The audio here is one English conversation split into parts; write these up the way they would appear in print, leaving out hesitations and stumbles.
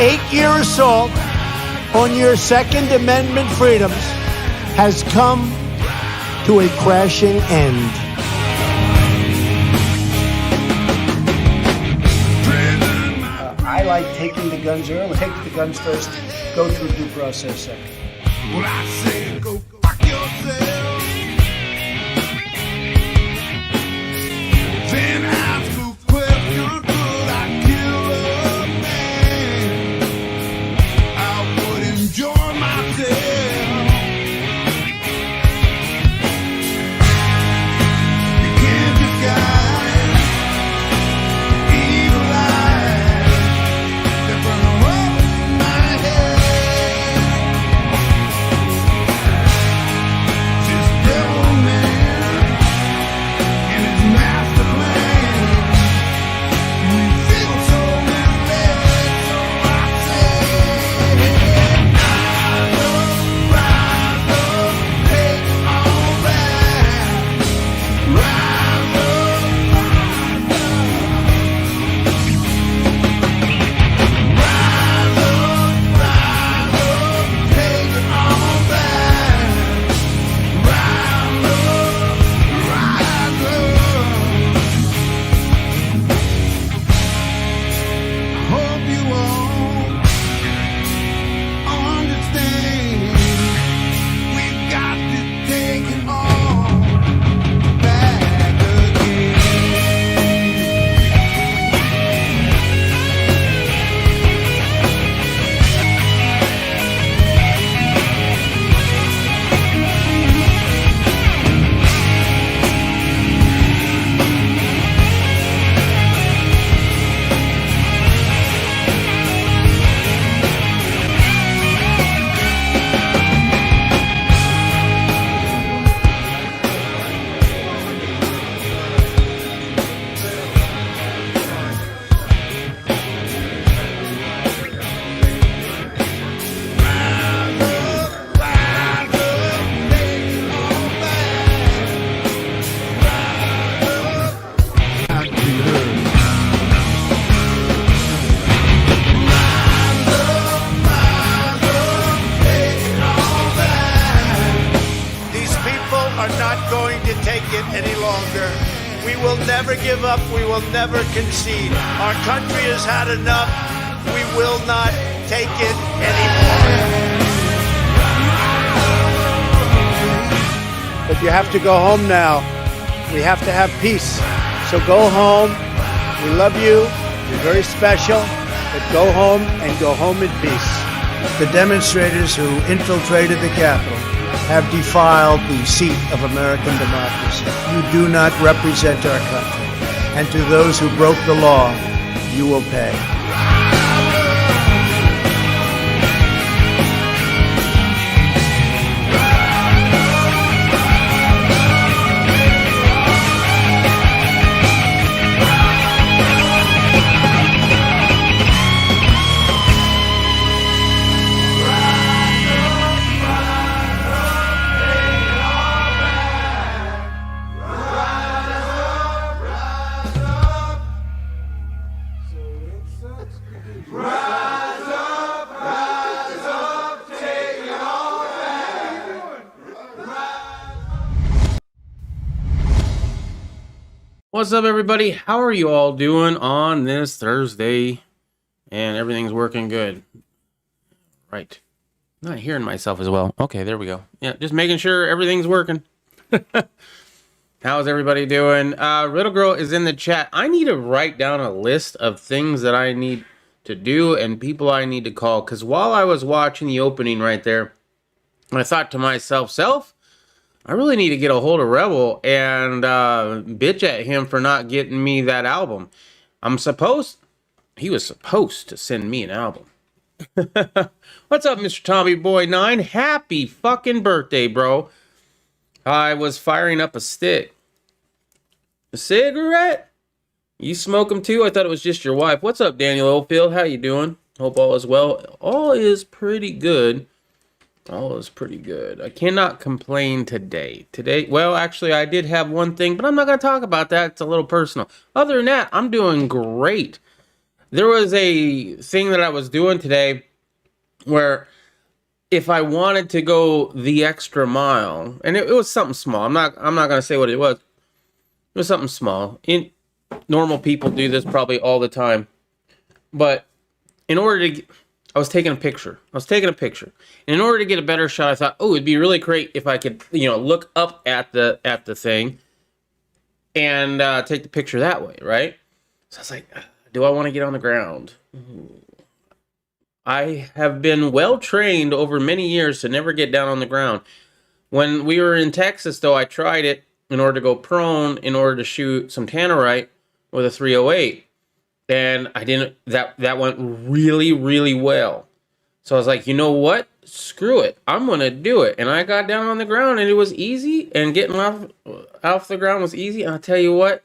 8-year assault on your Second Amendment freedoms has come to a crashing end. I like taking the guns early. Take the guns first, go through due process second. Well, I say go fuck yourself. Then ask a question, could I kill a man? I would enjoy myself. You can't disguise evil eyes that burn a hole in my head. This devil man and his master plan. We feel so misled, so I say, rise up, take all back. Rise up, take it all back. Rise up. Hope you all understand. We've got to take it all back again. These people are not going to take it any longer. We will never give up. We will never concede. Our country has had enough. We will not take it anymore. But you have to go home now. We have to have peace. So go home. We love you. You're very special. But go home and go home in peace. The demonstrators who infiltrated the Capitol have defiled the seat of American democracy. You do not represent our country. And to those who broke the law, you will pay. What's up, everybody? How are you all doing on this Thursday? And everything's working good. Right. I'm not hearing myself as well. Okay, there we go. Yeah, just making sure everything's working. How's everybody doing? Riddle Girl is in the chat. I need to write down a list of things that I need to do and people I need to call. Because while I was watching the opening right there, I thought to myself, I really need to get a hold of Rebel and bitch at him for not getting me that album. He was supposed to send me an album. What's up, Mr. Tommy Boy 9? Happy fucking birthday, bro. I was firing up a stick. A cigarette? You smoke them too? I thought it was just your wife. What's up, Daniel Oldfield? How you doing? Hope all is well. All is pretty good. All is pretty good. I cannot complain today. Well, actually, I did have one thing, but I'm not going to talk about that. It's a little personal. Other than that, I'm doing great. There was a thing that I was doing today where if I wanted to go the extra mile, and it was something small. I'm not gonna say what it was. It was something small. Normal people do this probably all the time. But in order to I was taking a picture. And in order to get a better shot, I thought, oh, it'd be really great if I could, look up at the thing and take the picture that way, right? So I was like, do I want to get on the ground? I have been well trained over many years to never get down on the ground. When we were in Texas, though, I tried it in order to go prone, in order to shoot some tannerite with a 308, and I didn't. That went really, really well. So I was like, you know what? Screw it. I'm gonna do it. And I got down on the ground, and it was easy. And getting off the ground was easy. And I'll tell you what,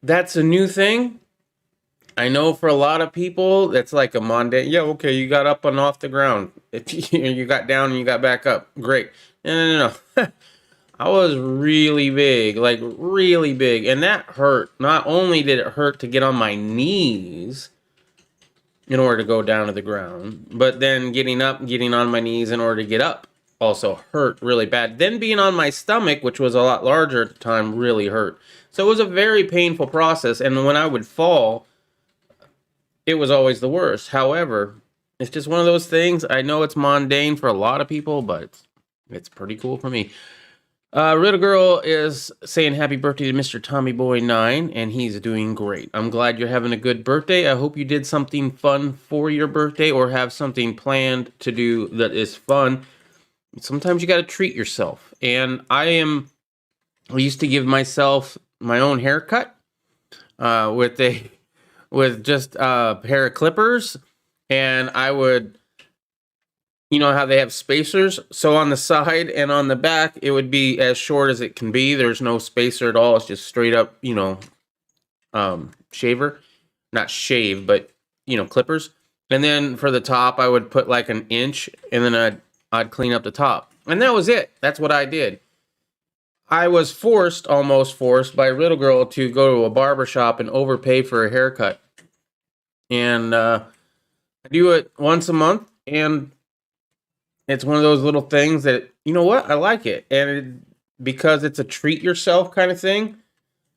that's a new thing. I know for a lot of people, that's like a mundane. Yeah, okay, you got up and off the ground. You got down and you got back up. Great. No. I was really big, like really big, and that hurt. Not only did it hurt to get on my knees in order to go down to the ground, but then getting up, getting on my knees in order to get up also hurt really bad. Then being on my stomach, which was a lot larger at the time, really hurt. So it was a very painful process, and when I would fall, it was always the worst. However, it's just one of those things. I know it's mundane for a lot of people, but it's pretty cool for me. Riddle Girl is saying happy birthday to Mr. Tommy Boy 9, and he's doing great. I'm glad you're having a good birthday. I hope you did something fun for your birthday or have something planned to do that is fun. Sometimes you got to treat yourself. And I used to give myself my own haircut with just a pair of clippers, and I would, how they have spacers? So on the side and on the back, it would be as short as it can be. There's no spacer at all. It's just straight up, shaver. Not shave, but, clippers. And then for the top, I would put like an inch, and then I'd clean up the top. And that was it. That's what I did. I was almost forced by Riddle Girl to go to a barber shop and overpay for a haircut. And I do it once a month, and it's one of those little things that, you know what, I like it. And because it's a treat yourself kind of thing,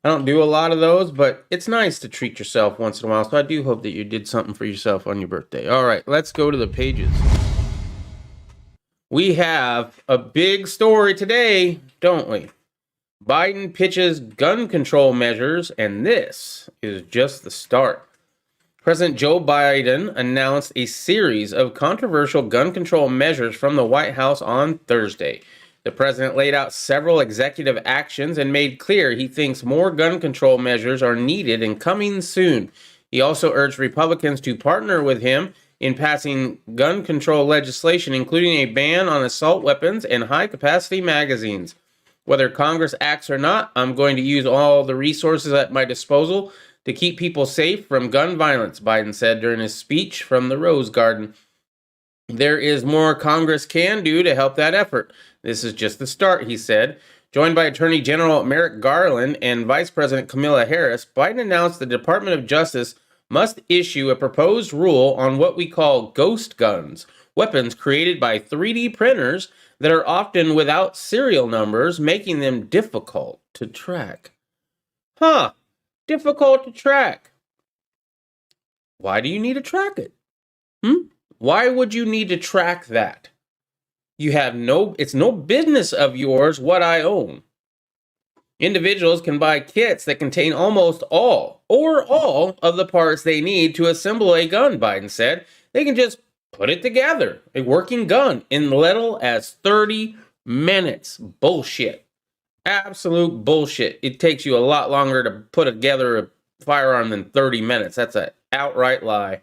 I don't do a lot of those, but it's nice to treat yourself once in a while. So I do hope that you did something for yourself on your birthday. All right, let's go to the pages. We have a big story today, don't we? Biden pitches gun control measures, and this is just the start. President Joe Biden announced a series of controversial gun control measures from the White House on Thursday. The president laid out several executive actions and made clear he thinks more gun control measures are needed and coming soon. He also urged Republicans to partner with him in passing gun control legislation, including a ban on assault weapons and high-capacity magazines. Whether Congress acts or not, I'm going to use all the resources at my disposal to keep people safe from gun violence, Biden said during his speech from the Rose Garden. There is more Congress can do to help that effort. This is just the start, he said. Joined by Attorney General Merrick Garland and Vice President Kamala Harris, Biden announced the Department of Justice must issue a proposed rule on what we call ghost guns, weapons created by 3D printers that are often without serial numbers, making them difficult to track. Difficult to track. Why do you need to track it? Why would you need to track that? It's no business of yours what I own. Individuals can buy kits that contain almost all of the parts they need to assemble a gun, Biden said. They can just put it together, a working gun, in little as 30 minutes. Bullshit. Absolute bullshit. It takes you a lot longer to put together a firearm than 30 minutes. That's an outright lie.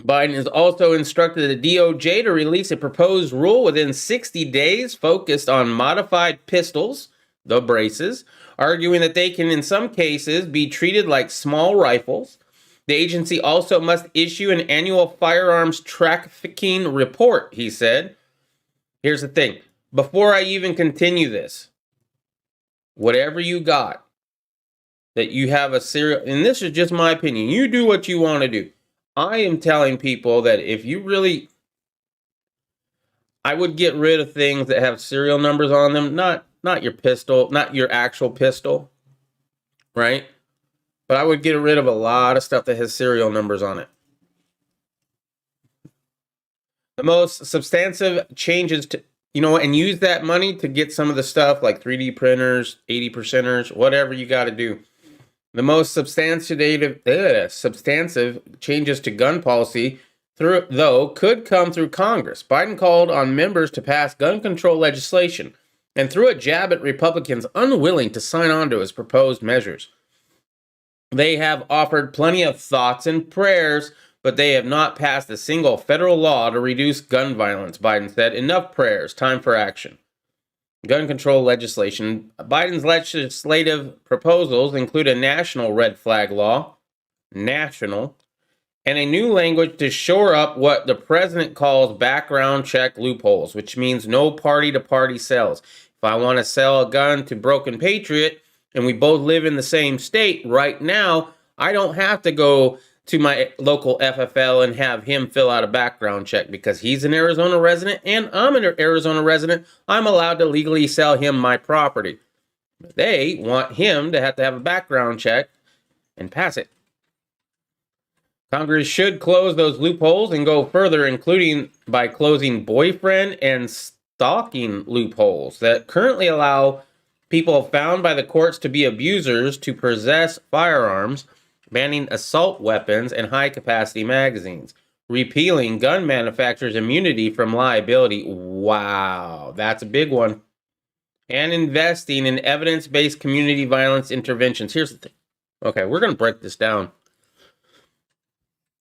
Biden has also instructed the DOJ to release a proposed rule within 60 days focused on modified pistols, the braces, arguing that they can in some cases be treated like small rifles. The agency also must issue an annual firearms trafficking report, he said. Here's the thing. Before I even continue this, whatever you got, that you have a serial, and this is just my opinion. You do what you want to do. I am telling people that if you really, I would get rid of things that have serial numbers on them, not your pistol, not your actual pistol, right? But I would get rid of a lot of stuff that has serial numbers on it. The most substantive changes to, and use that money to get some of the stuff like 3D printers, 80%ers, whatever you got to do. The most substantive changes to gun policy, could come through Congress. Biden called on members to pass gun control legislation and threw a jab at Republicans unwilling to sign on to his proposed measures. They have offered plenty of thoughts and prayers, but they have not passed a single federal law to reduce gun violence, Biden said. Enough prayers, time for action. Gun control legislation. Biden's legislative proposals include a national red flag law, national, and a new language to shore up what the president calls background check loopholes, which means no party-to-party sales. If I want to sell a gun to Broken Patriot and we both live in the same state right now, I don't have to go to my local FFL and have him fill out a background check because he's an Arizona resident and I'm an Arizona resident. I'm allowed to legally sell him my property. They want him to have a background check and pass it. Congress should close those loopholes and go further, including by closing boyfriend and stalking loopholes that currently allow people found by the courts to be abusers to possess firearms, banning assault weapons and high-capacity magazines, repealing gun manufacturers' immunity from liability. Wow, that's a big one. And investing in evidence-based community violence interventions. Here's the thing. Okay, we're going to break this down.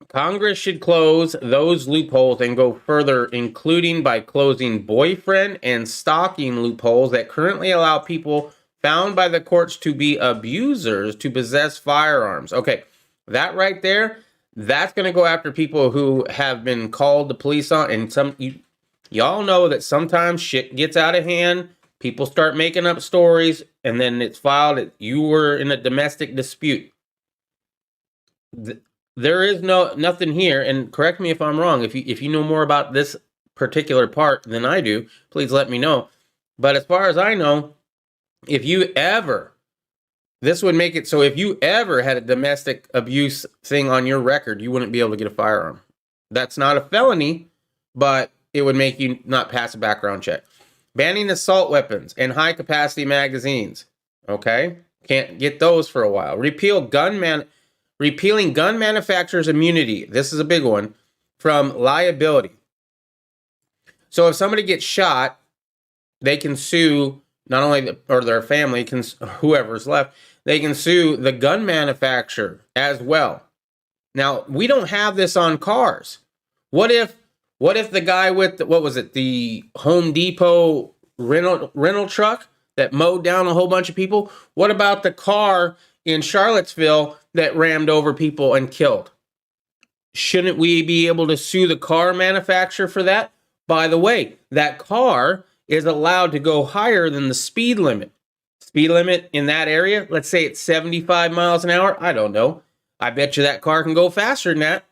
Congress should close those loopholes and go further, including by closing boyfriend and stalking loopholes that currently allow people found by the courts to be abusers to possess firearms. Okay, that right there, that's going to go after people who have been called the police on, and y'all know that sometimes shit gets out of hand. People start making up stories, and then it's filed that you were in a domestic dispute. There is nothing here, and correct me if I'm wrong. If you know more about this particular part than I do, please let me know. But as far as I know, this would make it so if you ever had a domestic abuse thing on your record, you wouldn't be able to get a firearm. That's not a felony, but it would make you not pass a background check. Banning assault weapons and high-capacity magazines. Okay? Can't get those for a while. Repealing gun manufacturers' immunity. This is a big one. From liability. So if somebody gets shot, they can sue not only their family, whoever's left, they can sue the gun manufacturer as well. Now, we don't have this on cars. What if the guy with the Home Depot rental truck that mowed down a whole bunch of people? What about the car in Charlottesville that rammed over people and killed? Shouldn't we be able to sue the car manufacturer for that? By the way, that car is allowed to go higher than the speed limit. Speed limit in that area, let's say it's 75 miles an hour. I don't know. I bet you that car can go faster than that.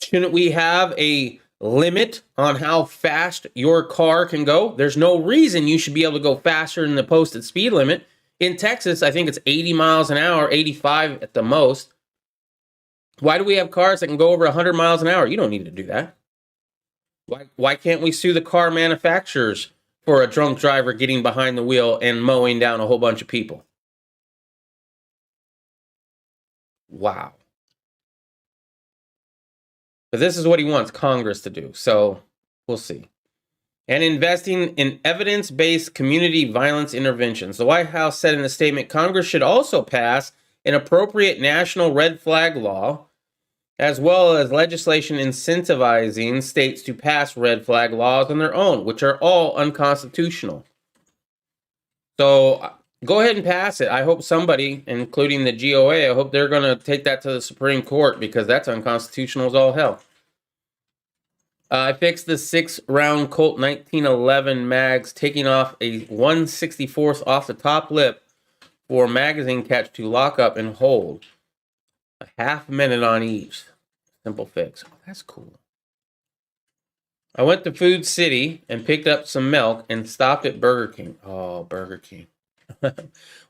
Shouldn't we have a limit on how fast your car can go? There's no reason you should be able to go faster than the posted speed limit. In Texas, I think it's 80 miles an hour, 85 at the most. Why do we have cars that can go over 100 miles an hour? You don't need to do that. Why can't we sue the car manufacturers for a drunk driver getting behind the wheel and mowing down a whole bunch of people? Wow. But this is what he wants Congress to do, so we'll see. And investing in evidence-based community violence interventions. The White House said in a statement, Congress should also pass an appropriate national red flag law, as well as legislation incentivizing states to pass red flag laws on their own, which are all unconstitutional. So go ahead and pass it. I hope somebody, including the GOA, I hope they're going to take that to the Supreme Court because that's unconstitutional as all hell. I fixed the 6-round Colt 1911 mags, taking off a 1/64th off the top lip for magazine catch to lock up and hold. A half minute on each. Simple fix. Oh, that's cool. I went to Food City and picked up some milk and stopped at Burger King. Oh, Burger King.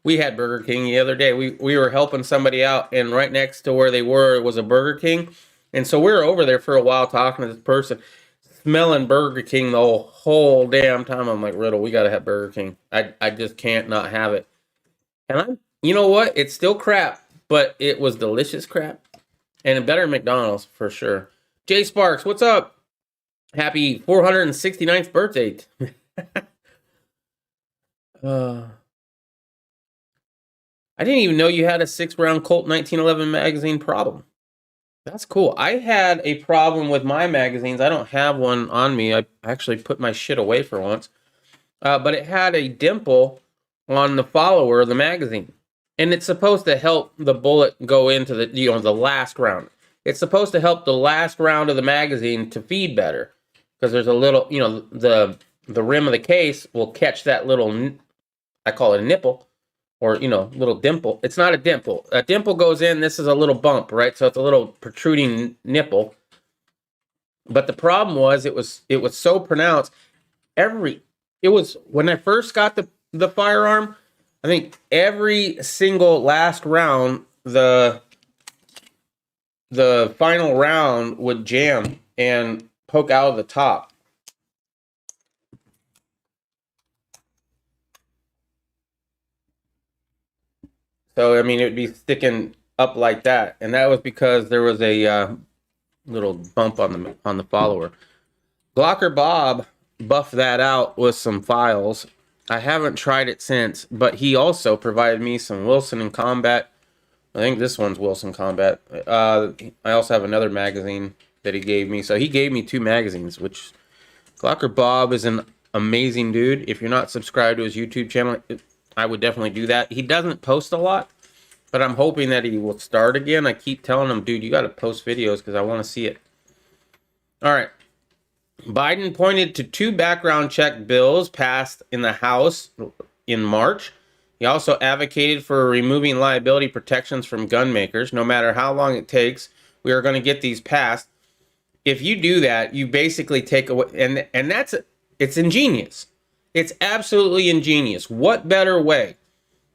We had Burger King the other day. We were helping somebody out, and right next to where they were was a Burger King. And so we were over there for a while talking to this person, smelling Burger King the whole damn time. I'm like, Riddle, we got to have Burger King. I just can't not have it. And you know what? It's still crap, but it was delicious crap. And better than McDonald's for sure. Jay Sparks, what's up? Happy 469th birthday. I didn't even know you had a 6-round Colt 1911 magazine problem. That's cool. I had a problem with my magazines. I don't have one on me. I actually put my shit away for once. But it had a dimple on the follower of the magazine. And it's supposed to help the bullet go into the last round. It's supposed to help the last round of the magazine to feed better. Because there's a little, the rim of the case will catch that little, I call it a nipple. Or, little dimple. It's not a dimple. A dimple goes in, this is a little bump, right? So it's a little protruding nipple. But the problem was, it was so pronounced. When I first got the firearm, I think every single last round, the final round would jam and poke out of the top. So, it would be sticking up like that. And that was because there was a little bump on the follower. Glocker Bob buffed that out with some files. I haven't tried it since, but he also provided me some Wilson in Combat. I think this one's Wilson Combat. I also have another magazine that he gave me. So he gave me 2 magazines, which Glocker Bob is an amazing dude. If you're not subscribed to his YouTube channel, I would definitely do that. He doesn't post a lot, but I'm hoping that he will start again. I keep telling him, dude, you got to post videos because I want to see it. All right. Biden pointed to 2 background check bills passed in the House in March. He also advocated for removing liability protections from gun makers. No matter how long it takes, we are going to get these passed. If you do that, you basically take away, and it's ingenious. It's absolutely ingenious. What better way?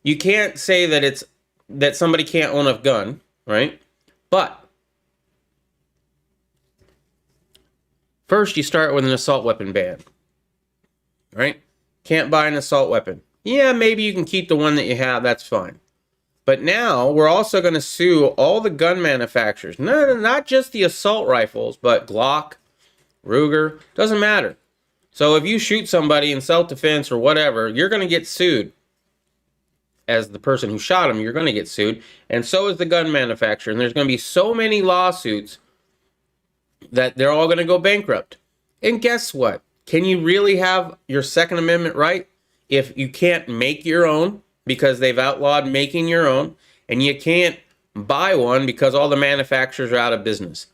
You can't say that somebody can't own a gun, right? But first, you start with an assault weapon ban, right? Can't buy an assault weapon. Yeah, maybe you can keep the one that you have. That's fine. But now we're also going to sue all the gun manufacturers. No, not just the assault rifles, but Glock, Ruger, doesn't matter. So if you shoot somebody in self-defense or whatever, you're going to get sued. As the person who shot him, you're going to get sued. And so is the gun manufacturer. And there's going to be so many lawsuits that they're all going to go bankrupt. And guess what? Can you really have your Second Amendment right if you can't make your own because they've outlawed making your own, and you can't buy one because all the manufacturers are out of business?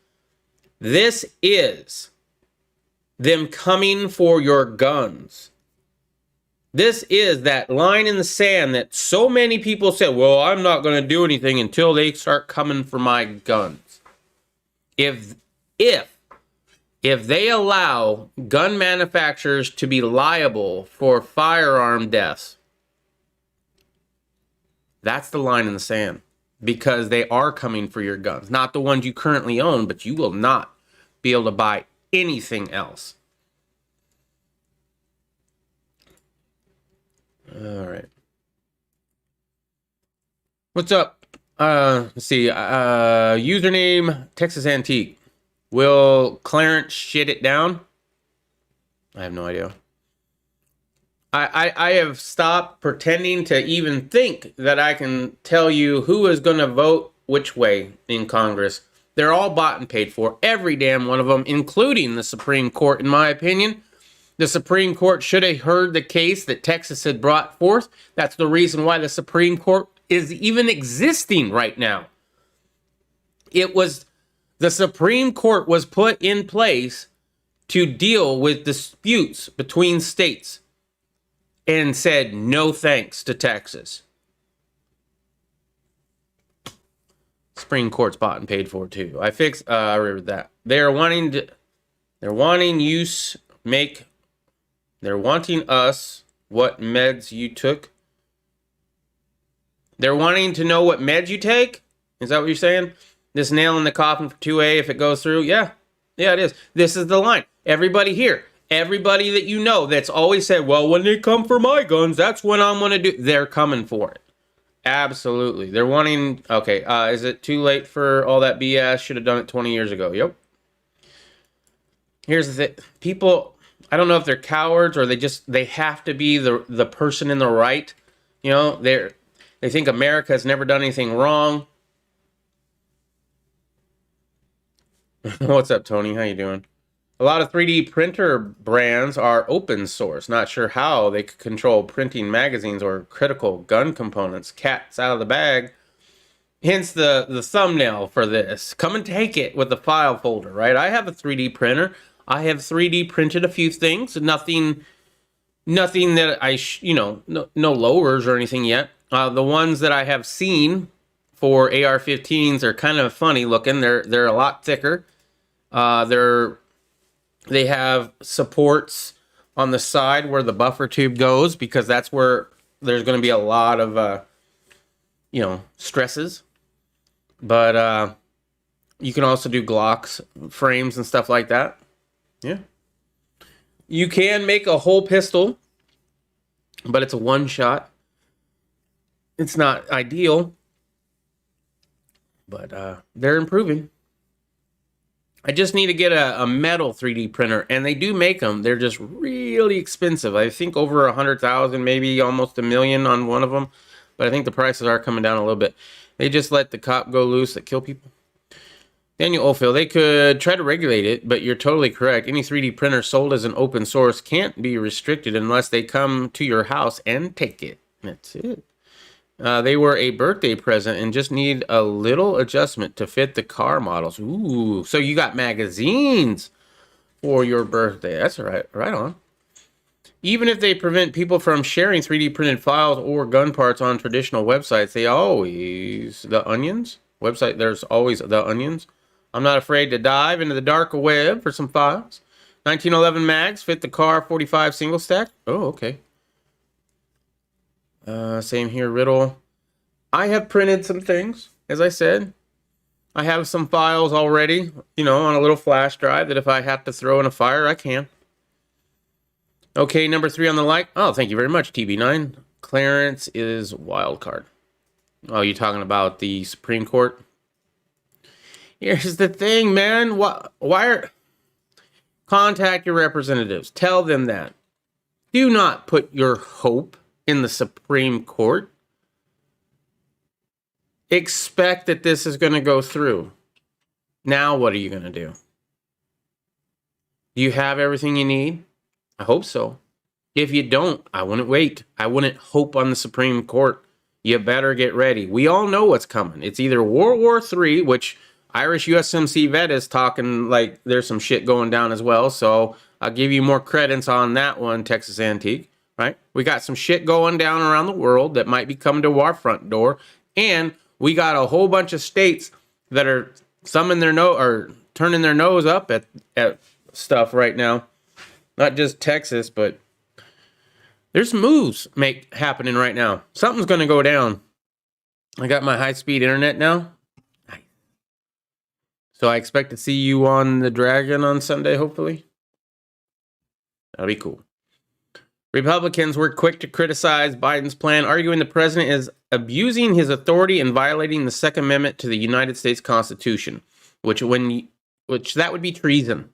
This is them coming for your guns. This is that line in the sand that so many people said, well, I'm not going to do anything until they start coming for my guns. If they allow gun manufacturers to be liable for firearm deaths, that's the line in the sand, because they are coming for your guns. Not the ones you currently own, but you will not be able to buy anything else. All right. What's up? Let's see. Username Texas Antique. Will Clarence shit it down? I have no idea. I have stopped pretending to even think that I can tell you who is going to vote which way in Congress. They're all bought and paid for. Every damn one of them, including the Supreme Court, in my opinion. The Supreme Court should have heard the case that Texas had brought forth. That's the reason why the Supreme Court is even existing right now. The Supreme Court was put in place to deal with disputes between states and said no thanks to Texas. Supreme Court's bought and paid for too. I read that. They're wanting us what meds you took. They're wanting to know what meds you take? Is that what you're saying? This nail in the coffin for 2A if it goes through? Yeah. Yeah, it is. This is the line. Everybody here, everybody that you know that's always said, well, when they come for my guns, that's when I'm going to do. They're coming for it. Absolutely. They're wanting. Okay. Is it too late for all that BS? Should have done it 20 years ago. Yep. Here's the thing. People, I don't know if they're cowards or they have to be the person in the right. You know, they think America has never done anything wrong. What's up, Tony? How you doing? A lot of 3D printer brands are open source. Not sure how they could control printing magazines or critical gun components. Cat's out of the bag. Hence the thumbnail for this. Come and take it with the file folder, right? I have a 3D printer. I have 3D printed a few things. Nothing that no lowers or anything yet. The ones that I have seen for AR-15s are kind of funny looking. They're a lot thicker. They have supports on the side where the buffer tube goes because that's where there's going to be a lot of stresses. But you can also do Glocks frames and stuff like that. Yeah. You can make a whole pistol, but it's a one shot. It's not ideal, but they're improving. I just need to get a metal 3D printer, and they do make them. They're just really expensive. I think over 100,000, maybe almost $1 million on one of them, but I think the prices are coming down a little bit. They just let the cop go loose that kill people. Daniel Oldfield, they could try to regulate it, but you're totally correct. Any 3D printer sold as an open source can't be restricted unless they come to your house and take it. That's it. They were a birthday present and just need a little adjustment to fit the car models. Ooh, so you got magazines for your birthday. That's right on. Even if they prevent people from sharing 3D printed files or gun parts on traditional websites, there's always the onions. I'm not afraid to dive into the dark web for some files. 1911 mags fit the car 45 single stack. Oh, okay. Same here, Riddle. I have printed some things, as I said. I have some files already, on a little flash drive that if I have to throw in a fire, I can. Okay, number 3 on the like. Oh, thank you very much, TB9. Clarence is wild card. Oh, you're talking about the Supreme Court? Here's the thing, man. Contact your representatives. Tell them that. Do not put your hope in the Supreme Court. Expect that this is going to go through. Now, what are you going to do? Do you have everything you need? I hope so. If you don't, I wouldn't wait. I wouldn't hope on the Supreme Court. You better get ready. We all know what's coming. It's either World War III, which Irish USMC vet is talking like there's some shit going down as well. So I'll give you more credence on that one, Texas Antique. Right? We got some shit going down around the world that might be coming to our front door. And we got a whole bunch of states that are turning their nose up at stuff right now. Not just Texas, but there's moves happening right now. Something's going to go down. I got my high-speed internet now. So I expect to see you on the Dragon on Sunday, hopefully. That'll be cool. Republicans were quick to criticize Biden's plan, arguing the president is abusing his authority and violating the Second Amendment to the United States Constitution, which that would be treason.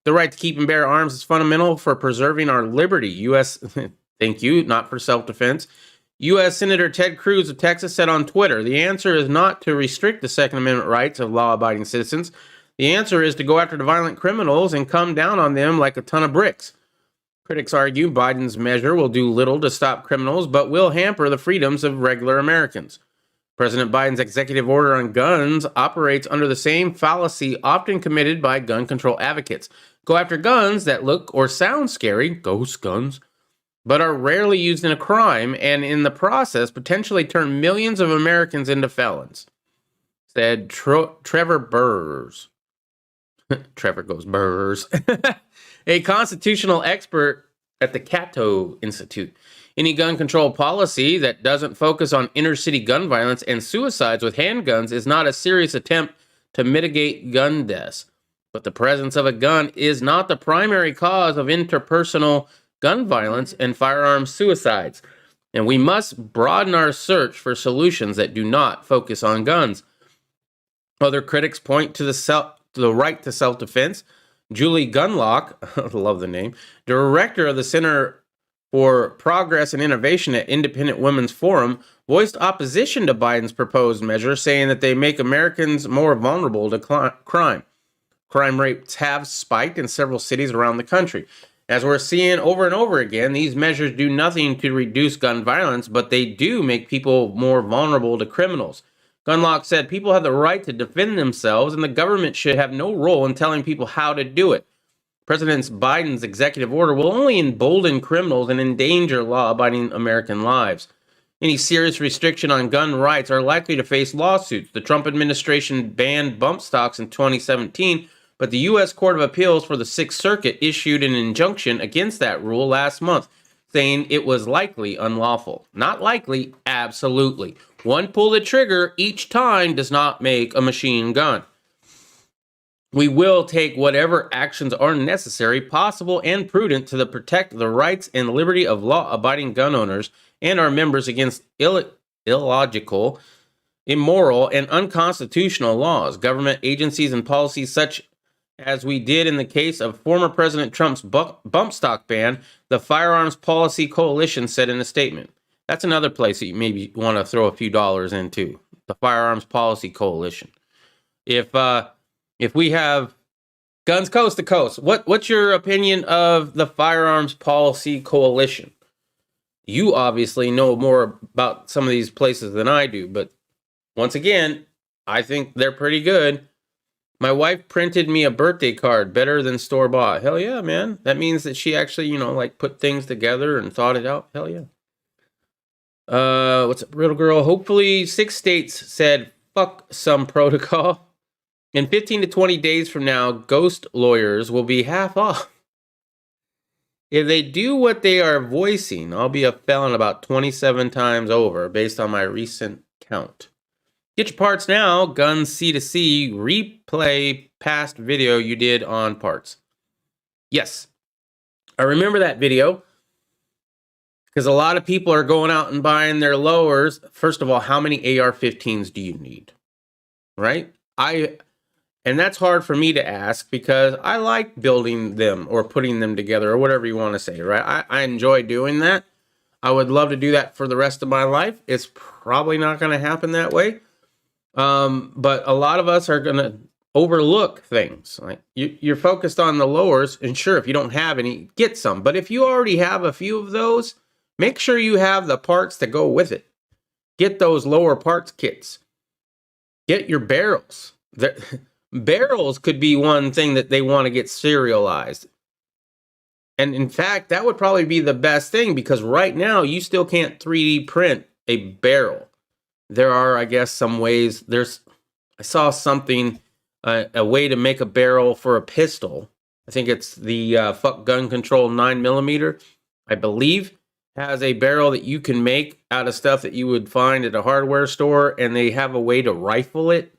The right to keep and bear arms is fundamental for preserving our liberty. Thank you, not for self-defense. U.S. Senator Ted Cruz of Texas said on Twitter, the answer is not to restrict the Second Amendment rights of law-abiding citizens. The answer is to go after the violent criminals and come down on them like a ton of bricks. Critics argue Biden's measure will do little to stop criminals, but will hamper the freedoms of regular Americans. President Biden's executive order on guns operates under the same fallacy often committed by gun control advocates. Go after guns that look or sound scary, ghost guns, but are rarely used in a crime, and in the process potentially turn millions of Americans into felons. said Trevor Burrs. Trevor goes Burrs. A constitutional expert at the Cato Institute. Any gun control policy that doesn't focus on inner city gun violence and suicides with handguns is not a serious attempt to mitigate gun deaths. But the presence of a gun is not the primary cause of interpersonal gun violence and firearms suicides. And we must broaden our search for solutions that do not focus on guns. Other critics point to the right to self-defense. Julie Gunlock, I love the name, director of the Center for Progress and Innovation at Independent Women's Forum, voiced opposition to Biden's proposed measures, saying that they make Americans more vulnerable to crime. Crime rates have spiked in several cities around the country. As we're seeing over and over again, these measures do nothing to reduce gun violence, but they do make people more vulnerable to criminals. Gunlock said people have the right to defend themselves, and the government should have no role in telling people how to do it. President Biden's executive order will only embolden criminals and endanger law-abiding American lives. Any serious restriction on gun rights are likely to face lawsuits. The Trump administration banned bump stocks in 2017, but the U.S. Court of Appeals for the Sixth Circuit issued an injunction against that rule last month, saying it was likely unlawful. Not likely, absolutely. One pull the trigger each time does not make a machine gun. We will take whatever actions are necessary, possible, and prudent to protect the rights and liberty of law-abiding gun owners and our members against illogical, immoral, and unconstitutional laws, government agencies, and policies such as we did in the case of former President Trump's bump stock ban, the Firearms Policy Coalition said in a statement. That's another place that you maybe want to throw a few dollars into, the Firearms Policy Coalition. If we have guns coast to coast, what's your opinion of the Firearms Policy Coalition? You obviously know more about some of these places than I do, but once again, I think they're pretty good. My wife printed me a birthday card, better than store-bought. Hell yeah, man. That means that she actually, put things together and thought it out. Hell yeah. What's up, Riddle Girl? Hopefully 6 states said, fuck some protocol. In 15 to 20 days from now, ghost lawyers will be half off. If they do what they are voicing, I'll be a felon about 27 times over, based on my recent count. Get your parts now. Guns C2C. Replay past video you did on parts. Yes. I remember that video because a lot of people are going out and buying their lowers. First of all, how many AR-15s do you need? Right? And that's hard for me to ask because I like building them or putting them together or whatever you want to say, right? I enjoy doing that. I would love to do that for the rest of my life. It's probably not going to happen that way. But a lot of us are going to overlook things. Like you're focused on the lowers, and sure, if you don't have any, get some. But if you already have a few of those, make sure you have the parts to go with it. Get those lower parts kits. Get your barrels. Barrels could be one thing that they want to get serialized. And in fact, that would probably be the best thing because right now you still can't 3D print a barrel. There are, I guess, some ways. I saw something, a way to make a barrel for a pistol. I think it's the Fuck Gun Control 9mm, I believe, has a barrel that you can make out of stuff that you would find at a hardware store, and they have a way to rifle it.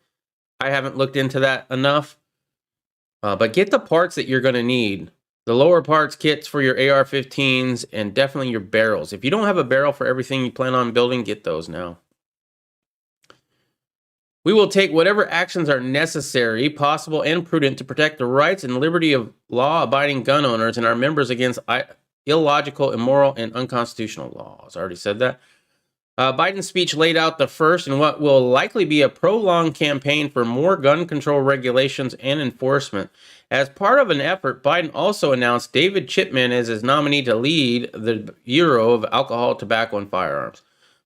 I haven't looked into that enough. But get the parts that you're going to need. The lower parts kits for your AR-15s and definitely your barrels. If you don't have a barrel for everything you plan on building, get those now. We will take whatever actions are necessary, possible, and prudent to protect the rights and liberty of law-abiding gun owners and our members against illogical, immoral, and unconstitutional laws. I already said that. Biden's speech laid out the first in what will likely be a prolonged campaign for more gun control regulations and enforcement. As part of an effort, Biden also announced David Chipman as his nominee to lead the Bureau of Alcohol, Tobacco, and Firearms.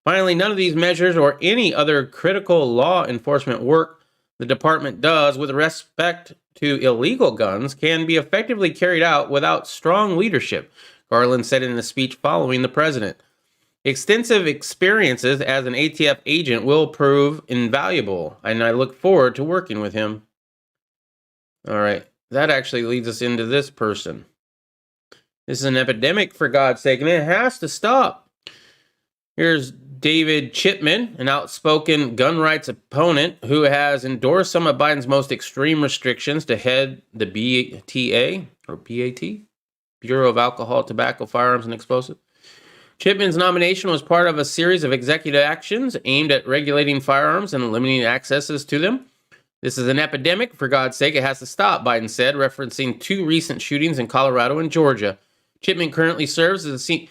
Finally, none of these measures or any other critical law enforcement work the department does with respect to illegal guns can be effectively carried out without strong leadership, Garland said in a speech following the president. Extensive experiences as an ATF agent will prove invaluable, and I look forward to working with him. All right, that actually leads us into this person. This is an epidemic, for God's sake, and it has to stop. Here's David Chipman, an outspoken gun rights opponent who has endorsed some of Biden's most extreme restrictions to head the BTA, or BAT, Bureau of Alcohol, Tobacco, Firearms, and Explosives. Chipman's nomination was part of a series of executive actions aimed at regulating firearms and limiting accesses to them. This is an epidemic, for God's sake, it has to stop, Biden said, referencing 2 recent shootings in Colorado and Georgia. Chipman currently serves as a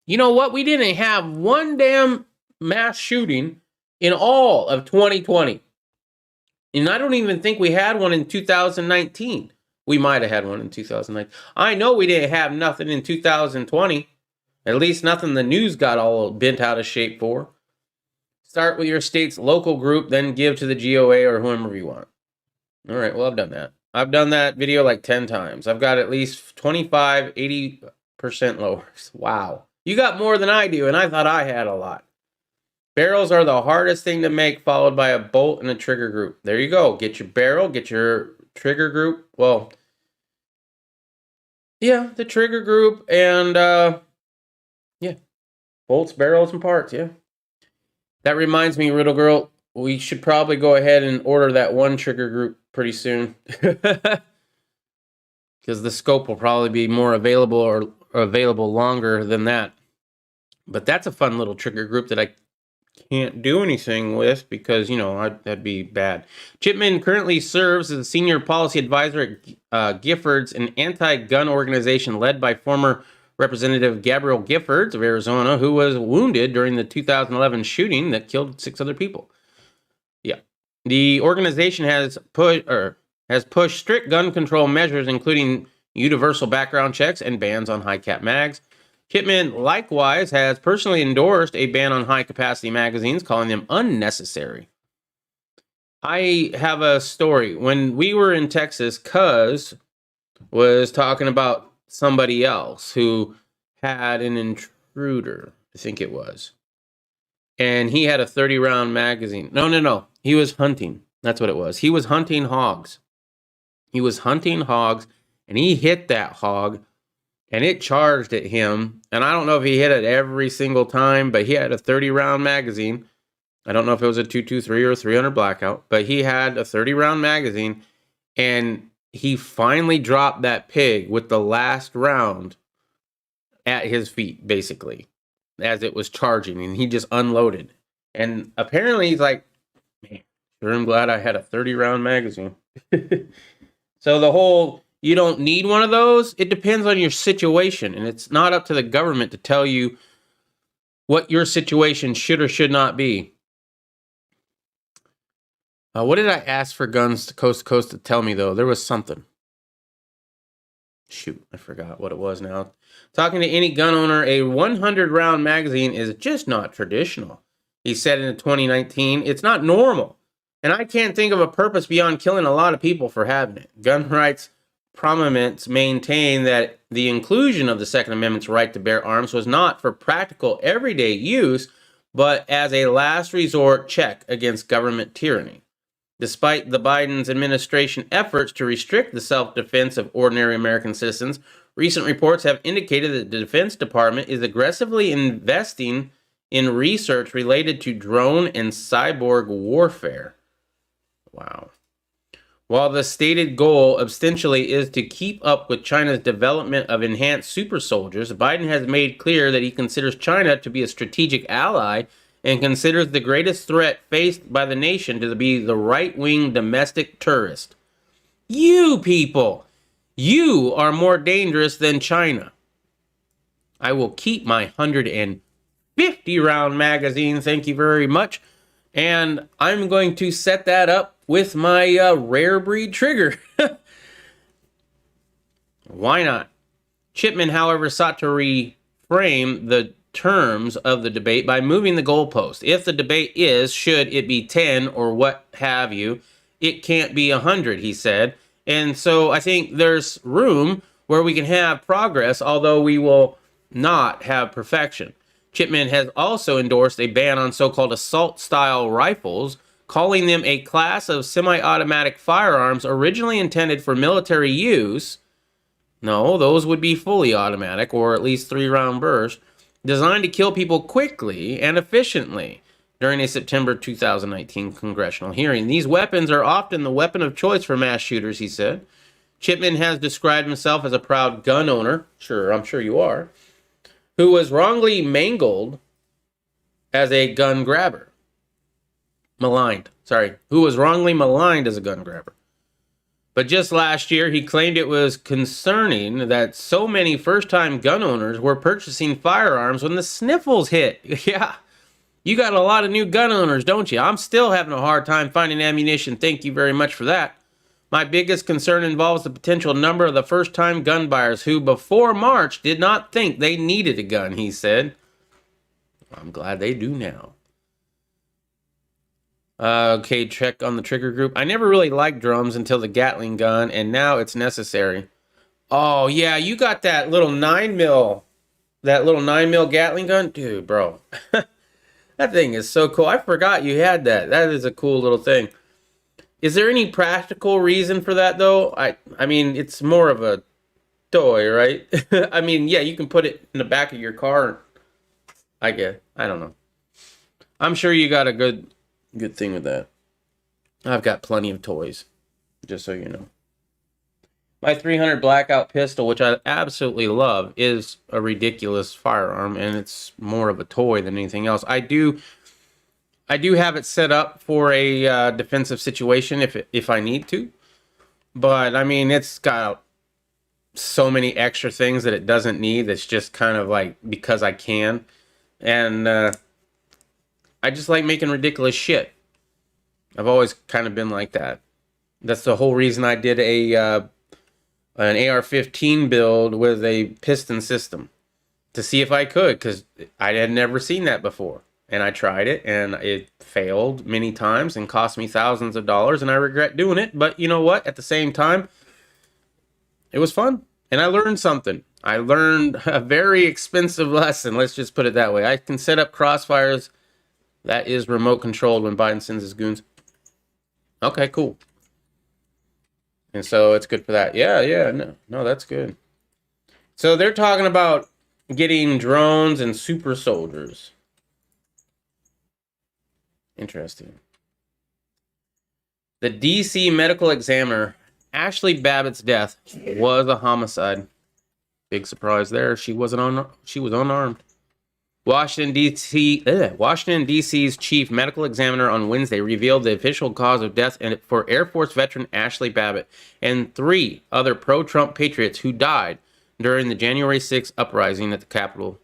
You know what? We didn't have one damn mass shooting in all of 2020. And I don't even think we had one in 2019. We might have had one in 2019. I know we didn't have nothing in 2020. At least nothing the news got all bent out of shape for. Start with your state's local group, then give to the GOA or whomever you want. All right, well, I've done that. I've done that video like 10 times. I've got at least 25, 80% lowers. Wow. You got more than I do, and I thought I had a lot. Barrels are the hardest thing to make, followed by a bolt and a trigger group. There you go. Get your barrel, get your trigger group. Well, yeah, the trigger group and, yeah, bolts, barrels, and parts, yeah. That reminds me, Riddle Girl, we should probably go ahead and order that one trigger group pretty soon. Because the scope will probably be more available or available longer than that. But that's a fun little trigger group that I can't do anything with because, you know, that'd be bad. Chipman currently serves as a senior policy advisor at Giffords, an anti-gun organization led by former Representative Gabrielle Giffords of Arizona, who was wounded during the 2011 shooting that killed 6 other people. Yeah. The organization has pushed strict gun control measures, including universal background checks and bans on high-cap mags. Chipman likewise has personally endorsed a ban on high-capacity magazines, calling them unnecessary. I have a story. When we were in Texas, Cuz was talking about somebody else who had an intruder, I think it was. And he had a 30-round magazine. No. He was hunting. That's what it was. He was hunting hogs. And he hit that hog, and it charged at him. And I don't know if he hit it every single time, but he had a 30-round magazine. I don't know if it was a 223 or a 300 blackout, but he had a 30-round magazine, and he finally dropped that pig with the last round at his feet, basically, as it was charging, and he just unloaded. And apparently he's like, man, sure I'm glad I had a 30-round magazine. So the whole, you don't need one of those, it depends on your situation, and it's not up to the government to tell you what your situation should or should not be. What did I ask for guns to coast to tell me, though? There was something. Shoot, I forgot what it was now. Talking to any gun owner, a 100-round magazine is just not traditional. He said in 2019, it's not normal. And I can't think of a purpose beyond killing a lot of people for having it. Gun rights proponents maintain that the inclusion of the Second Amendment's right to bear arms was not for practical everyday use, but as a last resort check against government tyranny. Despite the Biden administration efforts to restrict the self-defense of ordinary American citizens, recent reports have indicated that the Defense Department is aggressively investing in research related to drone and cyborg warfare. Wow. While the stated goal ostensibly is to keep up with China's development of enhanced super soldiers, Biden has made clear that he considers China to be a strategic ally and considers the greatest threat faced by the nation to be the right-wing domestic terrorist. You people, you are more dangerous than China. I will keep my 150-round magazine, thank you very much, and I'm going to set that up with my rare breed trigger. Why not? Chipman, however, sought to reframe the terms of the debate by moving the goalpost. If the debate is, should it be 10 or what have you, it can't be 100, he said. And so I think there's room where we can have progress, although we will not have perfection. Chipman has also endorsed a ban on so-called assault-style rifles, calling them a class of semi-automatic firearms originally intended for military use. No, those would be fully automatic, or at least 3-round burst, designed to kill people quickly and efficiently. During a September 2019 congressional hearing, these weapons are often the weapon of choice for mass shooters, he said. Chipman has described himself as a proud gun owner, sure, I'm sure you are, who was wrongly mangled as a gun grabber. Who was wrongly maligned as a gun grabber. But just last year, he claimed it was concerning that so many first-time gun owners were purchasing firearms when the sniffles hit. Yeah, you got a lot of new gun owners, don't you? I'm still having a hard time finding ammunition. Thank you very much for that. My biggest concern involves the potential number of the first-time gun buyers who, before March, did not think they needed a gun, he said. I'm glad they do now. Okay, check on the trigger group. I never really liked drums until the Gatling gun, and now it's necessary. Oh, yeah, you got that little 9mm Gatling gun? Dude, bro. That thing is so cool. I forgot you had that. That is a cool little thing. Is there any practical reason for that, though? I mean, it's more of a toy, right? I mean, yeah, you can put it in the back of your car. I don't know. I'm sure you got a good thing with that. I've got plenty of toys, just so you know. My 300 Blackout pistol, which I absolutely love, is a ridiculous firearm, and it's more of a toy than anything else. I do have it set up for a defensive situation if I need to, but I mean, it's got so many extra things that it doesn't need. That's just kind of like because I can, and I just like making ridiculous shit. I've always kind of been like that. That's the whole reason I did an AR-15 build with a piston system to see if I could, because I had never seen that before. And I tried it, and it failed many times and cost me thousands of dollars, and I regret doing it. But you know what? At the same time, it was fun, and I learned something. I learned a very expensive lesson, let's just put it that way. I can set up crossfires that is remote controlled when Biden sends his goons. Okay, cool. And so it's good for that. Yeah, no, that's good. So they're talking about getting drones and super soldiers. Interesting. The DC medical examiner, Ashley Babbitt's death was a homicide. Big surprise there. She was unarmed. Washington, D.C.'s chief medical examiner on Wednesday revealed the official cause of death for Air Force veteran Ashley Babbitt and 3 other pro-Trump patriots who died during the January 6th uprising at the Capitol.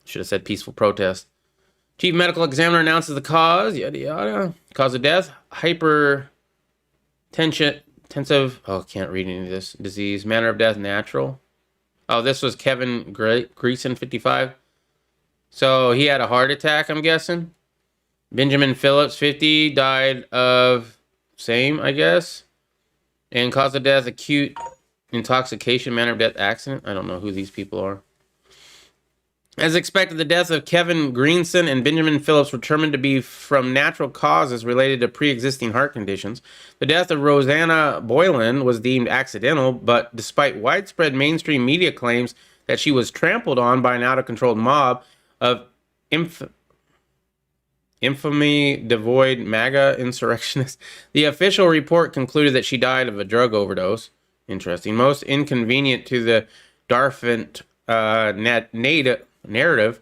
Should have said peaceful protest. Chief medical examiner announces the cause, yada yada. Cause of death, hypertensive, can't read any of this, disease. Manner of death, natural. Oh, this was Kevin Greason, 55. So he had a heart attack, I'm guessing. Benjamin Phillips, 50, died of same, I guess. And cause of death, acute intoxication, manner of death, accident. I don't know who these people are. As expected, the deaths of Kevin Greenson and Benjamin Phillips were determined to be from natural causes related to pre-existing heart conditions. The death of Rosanna Boylan was deemed accidental, but despite widespread mainstream media claims that she was trampled on by an out-of-control mob of infamy-devoid MAGA insurrectionists, the official report concluded that she died of a drug overdose. Interesting. Most inconvenient to the Darfant narrative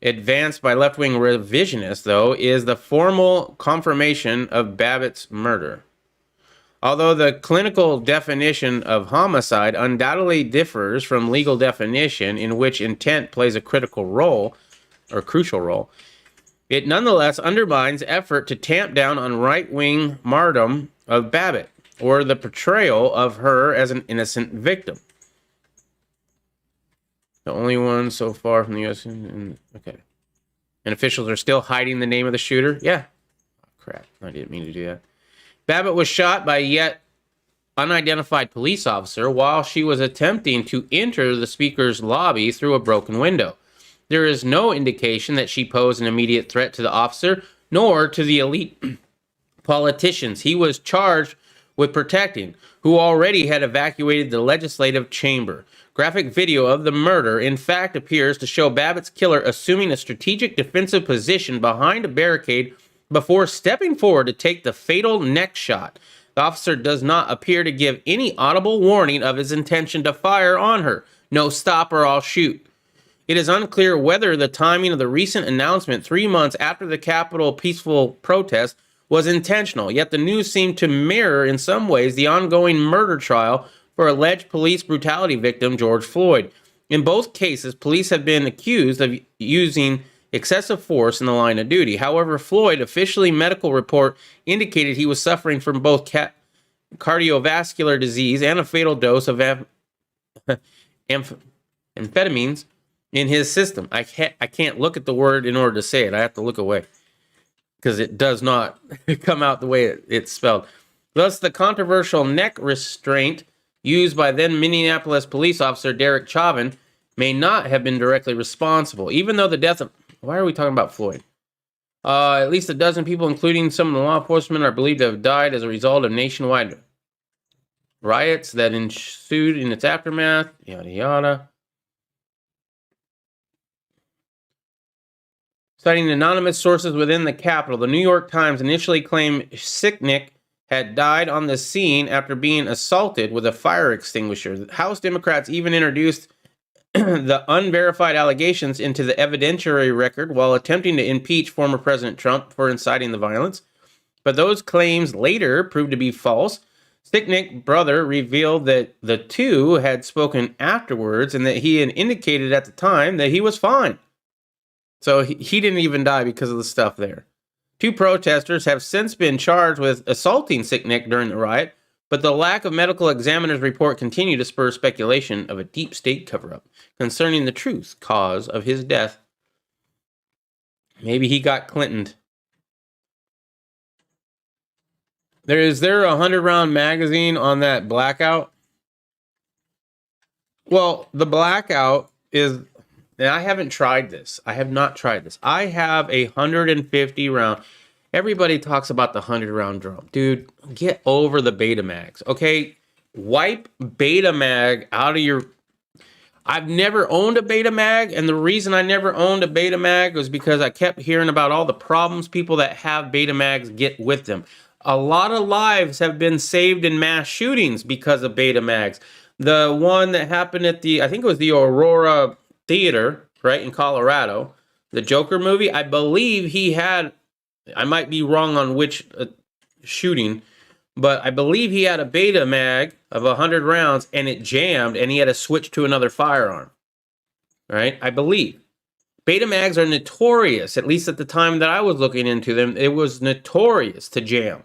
advanced by left-wing revisionists, though, is the formal confirmation of Babbitt's murder. Although the clinical definition of homicide undoubtedly differs from legal definition, in which intent plays a critical role, or crucial role, it nonetheless undermines effort to tamp down on right-wing martyrdom of Babbitt, or the portrayal of her as an innocent victim. The only one so far from the U.S. Okay. And officials are still hiding the name of the shooter? Yeah. Oh, crap. I didn't mean to do that. Babbitt was shot by a yet unidentified police officer while she was attempting to enter the speaker's lobby through a broken window. There is no indication that she posed an immediate threat to the officer, nor to the elite politicians he was charged with protecting, who already had evacuated the legislative chamber. Graphic video of the murder, in fact, appears to show Babbitt's killer assuming a strategic defensive position behind a barricade before stepping forward to take the fatal neck shot. The officer does not appear to give any audible warning of his intention to fire on her. No, stop or I'll shoot. It is unclear whether the timing of the recent announcement 3 months after the Capitol peaceful protest was intentional, yet the news seemed to mirror in some ways the ongoing murder trial for alleged police brutality victim George Floyd. In both cases, police have been accused of using excessive force in the line of duty. However, Floyd, officially medical report indicated he was suffering from both cardiovascular disease and a fatal dose of amphetamines in his system. I can't look at the word in order to say it. I have to look away because it does not come out the way it's spelled. Thus, the controversial neck restraint used by then Minneapolis police officer Derek Chauvin may not have been directly responsible, even though the death of... Why are we talking about Floyd? At least a dozen people, including some of the law enforcement, are believed to have died as a result of nationwide riots that ensued in its aftermath, yada yada. Citing anonymous sources within the Capitol, the New York Times initially claimed Sicknick had died on the scene after being assaulted with a fire extinguisher. House Democrats even introduced the unverified allegations into the evidentiary record while attempting to impeach former President Trump for inciting the violence. But those claims later proved to be false. Sicknick's brother revealed that the two had spoken afterwards and that he had indicated at the time that he was fine. So he didn't even die because of the stuff there. 2 protesters have since been charged with assaulting Sicknick during the riot, but the lack of medical examiner's report continued to spur speculation of a deep state cover-up concerning the true cause of his death. Maybe he got Clintoned. Is there a 100-round magazine on that Blackout? Well, the Blackout is... And I haven't tried this. I have not tried this. I have a 150 round. Everybody talks about the 100 round drum. Dude, get over the Betamags, okay? Wipe Betamag out of your... I've never owned a Betamag, and the reason I never owned a Betamag was because I kept hearing about all the problems people that have Betamags get with them. A lot of lives have been saved in mass shootings because of Betamags. The one that happened at I think it was the Aurora Theater, right, in Colorado, the Joker movie, I believe he had, I might be wrong on which shooting, but I believe he had a Betamag of 100 rounds and it jammed and he had to switch to another firearm, right? I believe. Betamags are notorious, at least at the time that I was looking into them, it was notorious to jam.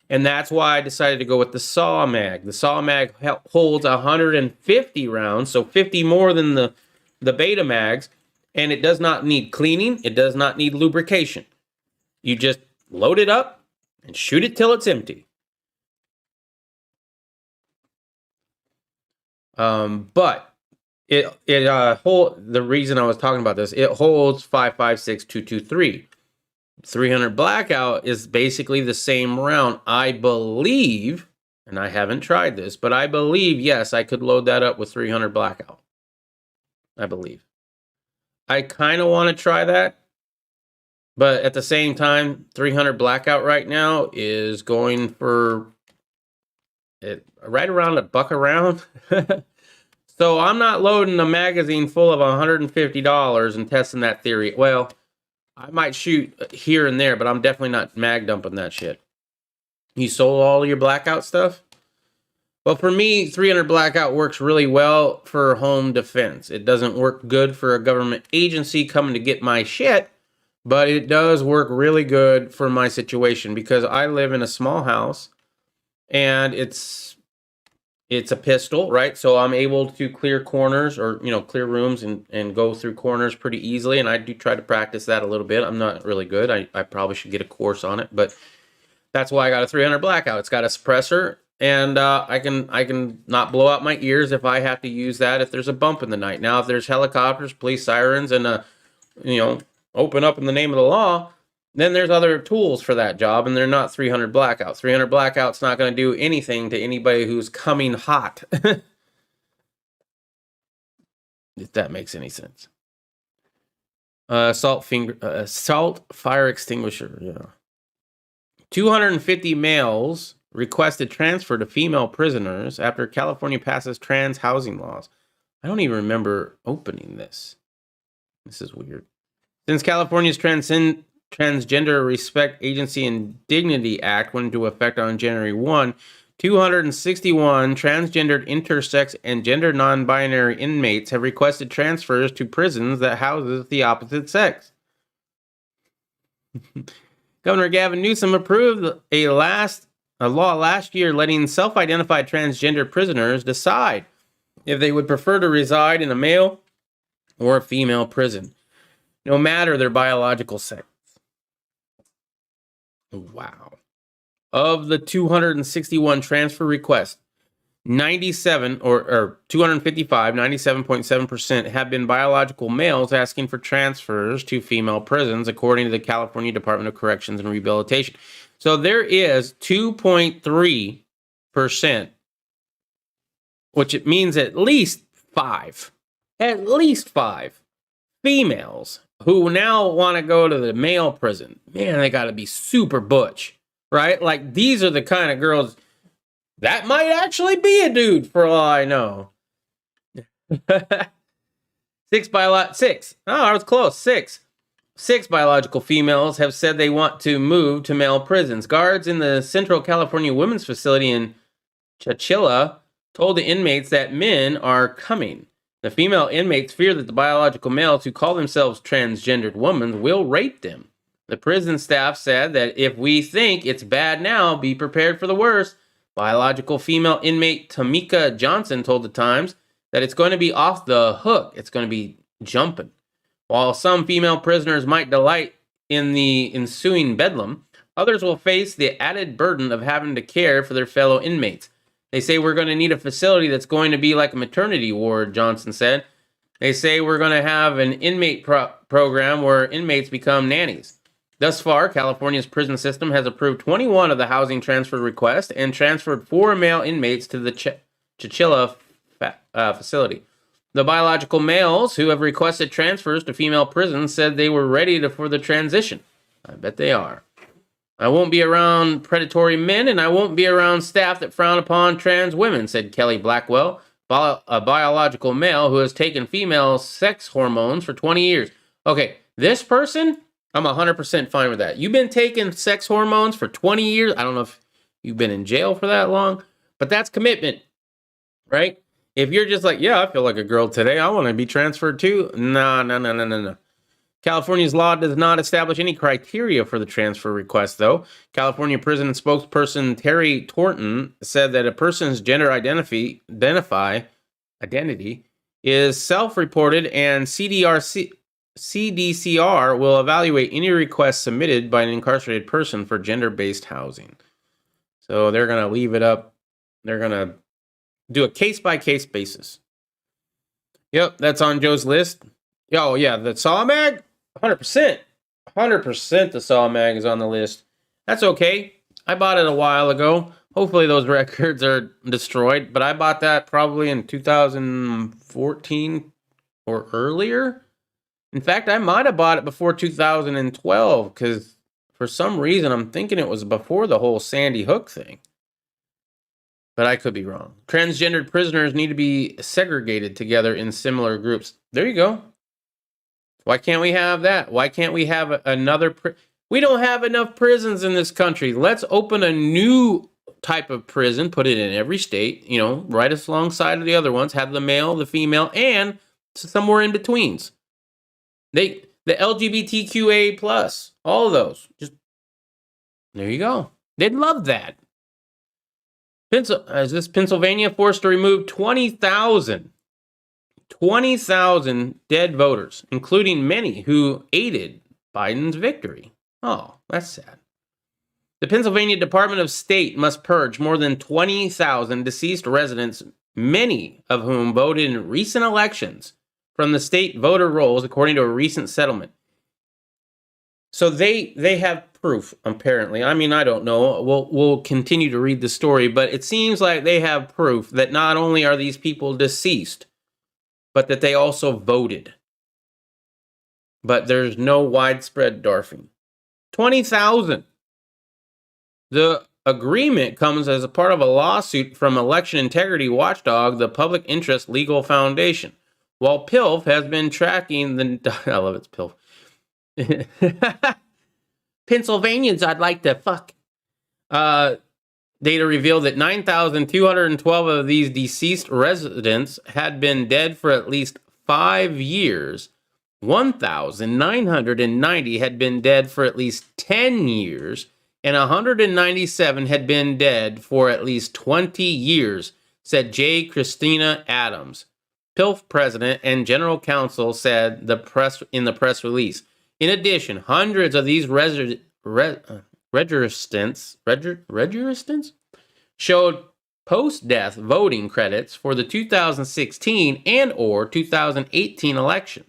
And that's why I decided to go with the Saw Mag. The Saw Mag holds 150 rounds, so 50 more than the Betamags, and it does not need cleaning. It does not need lubrication. You just load it up and shoot it till it's empty. But the reason I was talking about this, it holds 5.56 .223. 300 Blackout is basically the same round, I believe, and I haven't tried this, but I believe, yes, I could load that up with 300 Blackout. I believe. I kind of want to try that, but at the same time, 300 Blackout right now is going for right around $1 a round. So I'm not loading a magazine full of $150 and testing that theory. Well, I might shoot here and there, but I'm definitely not mag dumping that shit. You sold all your Blackout stuff? Well, for me, 300 Blackout works really well for home defense. It doesn't work good for a government agency coming to get my shit, but it does work really good for my situation because I live in a small house and it's a pistol, right? So I'm able to clear corners or, clear rooms and go through corners pretty easily. And I do try to practice that a little bit. I'm not really good. I probably should get a course on it, but that's why I got a 300 Blackout. It's got a suppressor. and I can not blow out my ears if I have to use that if there's a bump in the night. Now, if there's helicopters, police sirens, and open up in the name of the law, then there's other tools for that job, and they're not 300 blackouts. 300 blackouts not going to do anything to anybody who's coming hot. If that makes any sense. Salt fire extinguisher. Yeah. 250 males requested transfer to female prisoners after California passes trans housing laws. I don't even remember opening this. This is weird. Since California's Transgender Respect Agency and Dignity Act went into effect on January 1, 261 transgendered, intersex, and gender non-binary inmates have requested transfers to prisons that houses the opposite sex. Governor Gavin Newsom approved a law last year letting self-identified transgender prisoners decide if they would prefer to reside in a male or a female prison, no matter their biological sex. Wow. Of the 261 transfer requests, 97 or 255, 97.7% have been biological males asking for transfers to female prisons, according to the California Department of Corrections and Rehabilitation. So there is 2.3%, which it means at least five females who now want to go to the male prison. Man, they got to be super butch, right? Like, these are the kind of girls that might actually be a dude, for all I know. Six. Oh, I was close. Six biological females have said they want to move to male prisons. Guards in the Central California Women's Facility in Chachilla told the inmates that men are coming. The female inmates fear that the biological males who call themselves transgendered women will rape them. The prison staff said that if we think it's bad now, be prepared for the worst. Biological female inmate Tamika Johnson told the Times that it's going to be off the hook. It's going to be jumping. While some female prisoners might delight in the ensuing bedlam, others will face the added burden of having to care for their fellow inmates. They say we're going to need a facility that's going to be like a maternity ward, Johnson said. They say we're going to have an inmate program where inmates become nannies. Thus far, California's prison system has approved 21 of the housing transfer requests and transferred 4 male inmates to the Chachilla facility. The biological males who have requested transfers to female prisons said they were ready for the transition. I bet they are. I won't be around predatory men, and I won't be around staff that frown upon trans women, said Kelly Blackwell, a biological male who has taken female sex hormones for 20 years. Okay, this person, I'm 100% fine with that. You've been taking sex hormones for 20 years. I don't know if you've been in jail for that long, but that's commitment, right? If you're just like, yeah, I feel like a girl today, I want to be transferred too. No. California's law does not establish any criteria for the transfer request, though. California prison spokesperson Terry Torton said that a person's gender identity is self-reported, and CDCR will evaluate any request submitted by an incarcerated person for gender-based housing. So they're going to leave it up. They're going to do a case-by-case basis. Yep, that's on Joe's list. Oh, yeah, the Saw Mag? 100%. 100% the Saw Mag is on the list. That's okay. I bought it a while ago. Hopefully those records are destroyed, but I bought that probably in 2014 or earlier. In fact, I might have bought it before 2012 because for some reason I'm thinking it was before the whole Sandy Hook thing. But I could be wrong. Transgendered prisoners need to be segregated together in similar groups. There you go. Why can't we have that? Why can't we have another? We don't have enough prisons in this country. Let's open a new type of prison, put it in every state, right alongside of the other ones, have the male, the female, and somewhere in betweens. The LGBTQA plus, all of those. Just there you go. They'd love that. Is this Pennsylvania forced to remove 20,000 dead voters, including many who aided Biden's victory? Oh, that's sad. The Pennsylvania Department of State must purge more than 20,000 deceased residents, many of whom voted in recent elections, from the state voter rolls, according to a recent settlement. So they have proof, apparently. I mean, I don't know. We'll continue to read the story, but it seems like they have proof that not only are these people deceased, but that they also voted. But there's no widespread DARFing. 20,000. The agreement comes as a part of a lawsuit from election integrity watchdog, the Public Interest Legal Foundation. While PILF has been tracking the... I love it's PILF. Pennsylvanians I'd like to fuck. Data revealed that 9,212 of these deceased residents had been dead for at least 5 years. 1,990 had been dead for at least 10 years, and 197 had been dead for at least 20 years, said J. Christina Adams, PILF president and general counsel, said in the press release. In addition, hundreds of these registrants showed post-death voting credits for the 2016 and or 2018 elections.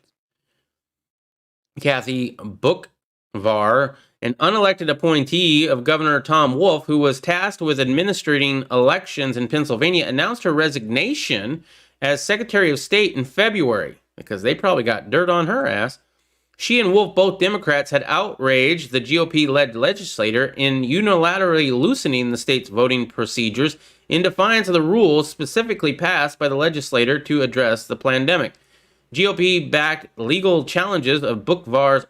Kathy Bookvar, an unelected appointee of Governor Tom Wolf, who was tasked with administering elections in Pennsylvania, announced her resignation as Secretary of State in February, because they probably got dirt on her ass. She and Wolf, both Democrats, had outraged the GOP-led legislator in unilaterally loosening the state's voting procedures in defiance of the rules specifically passed by the legislator to address the pandemic. GOP-backed legal challenges of Bookvar's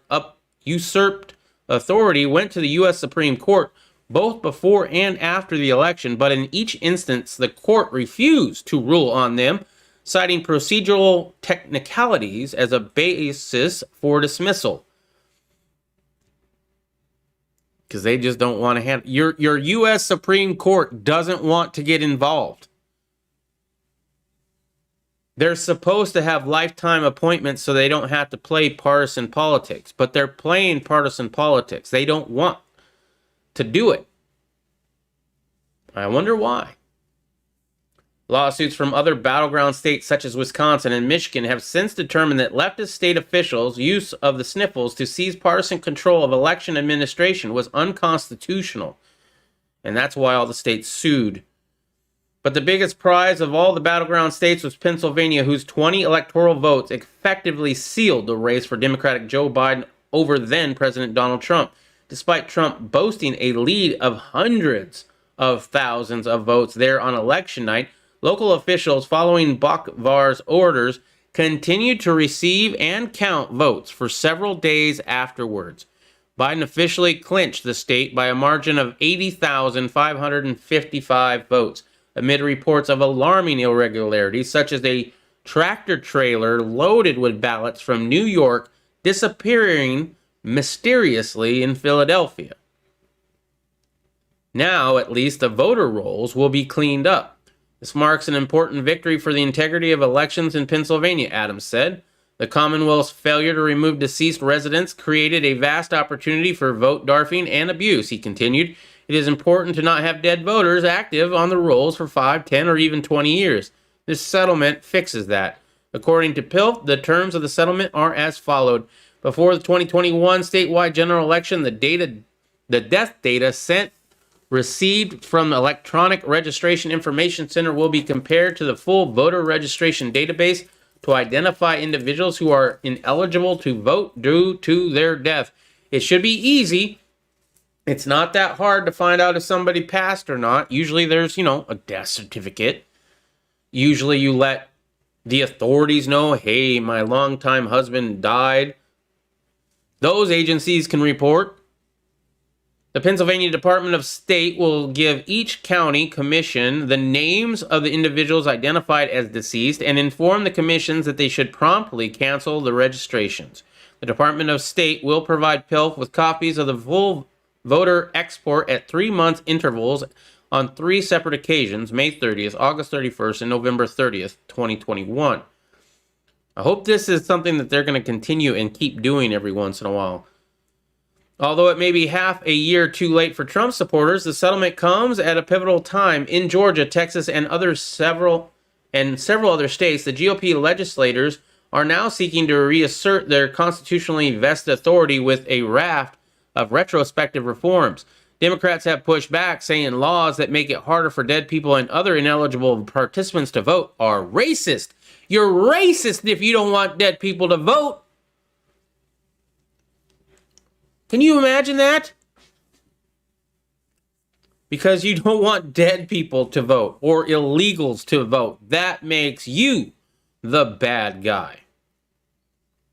usurped authority went to the U.S. Supreme Court both before and after the election, but in each instance, the court refused to rule on them, citing procedural technicalities as a basis for dismissal. Because they just don't want to handle... Your U.S. Supreme Court doesn't want to get involved. They're supposed to have lifetime appointments so they don't have to play partisan politics. But they're playing partisan politics. They don't want to do it. I wonder why. Lawsuits from other battleground states such as Wisconsin and Michigan have since determined that leftist state officials' use of the sniffles to seize partisan control of election administration was unconstitutional. And that's why all the states sued. But the biggest prize of all the battleground states was Pennsylvania, whose 20 electoral votes effectively sealed the race for Democratic Joe Biden over then President Donald Trump. Despite Trump boasting a lead of hundreds of thousands of votes there on election night, local officials, following Bookvar's orders, continued to receive and count votes for several days afterwards. Biden officially clinched the state by a margin of 80,555 votes, amid reports of alarming irregularities, such as a tractor trailer loaded with ballots from New York disappearing mysteriously in Philadelphia. Now, at least, the voter rolls will be cleaned up. This marks an important victory for the integrity of elections in Pennsylvania, Adams said. The Commonwealth's failure to remove deceased residents created a vast opportunity for vote darfing and abuse, he continued. It is important to not have dead voters active on the rolls for 5, 10, or even 20 years. This settlement fixes that. According to PILF, the terms of the settlement are as followed. Before the 2021 statewide general election, the death data received from the Electronic Registration Information Center will be compared to the full voter registration database to identify individuals who are ineligible to vote due to their death. It should be easy. It's not that hard to find out if somebody passed or not. Usually there's, a death certificate. Usually you let the authorities know, hey, my longtime husband died. Those agencies can report. The Pennsylvania Department of State will give each county commission the names of the individuals identified as deceased and inform the commissions that they should promptly cancel the registrations. The Department of State will provide PILF with copies of the full voter export at 3-month intervals on 3 separate occasions, May 30th, August 31st, and November 30th, 2021. I hope this is something that they're going to continue and keep doing every once in a while. Although it may be half a year too late for Trump supporters, the settlement comes at a pivotal time in Georgia, Texas, and several other states. The GOP legislators are now seeking to reassert their constitutionally vested authority with a raft of retrospective reforms. Democrats have pushed back, saying laws that make it harder for dead people and other ineligible participants to vote are racist. You're racist if you don't want dead people to vote. Can you imagine that? Because you don't want dead people to vote or illegals to vote. That makes you the bad guy.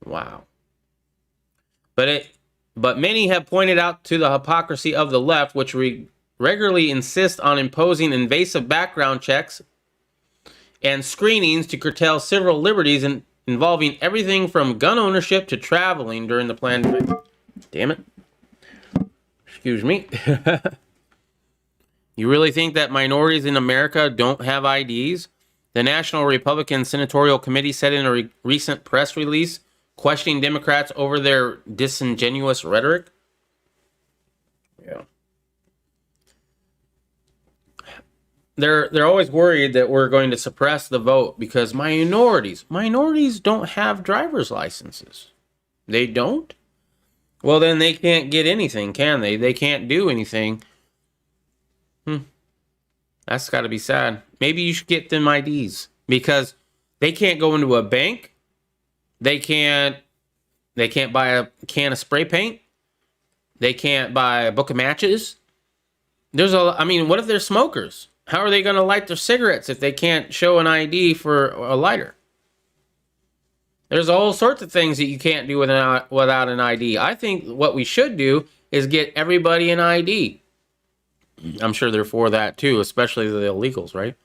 Wow. But many have pointed out to the hypocrisy of the left, which regularly insist on imposing invasive background checks and screenings to curtail civil liberties involving everything from gun ownership to traveling during the pandemic. Damn it. Excuse me. You really think that minorities in America don't have IDs? The National Republican Senatorial Committee said in a recent press release, questioning Democrats over their disingenuous rhetoric. Yeah. They're always worried that we're going to suppress the vote because minorities don't have driver's licenses. They don't? Well, then they can't get anything, can they? They can't do anything. That's got to be sad. Maybe you should get them IDs because they can't go into a bank. They can't buy a can of spray paint. They can't buy a book of matches. What if they're smokers? How are they going to light their cigarettes if they can't show an ID for a lighter? There's all sorts of things that you can't do without an ID. I think what we should do is get everybody an ID. I'm sure they're for that too, especially the illegals, right?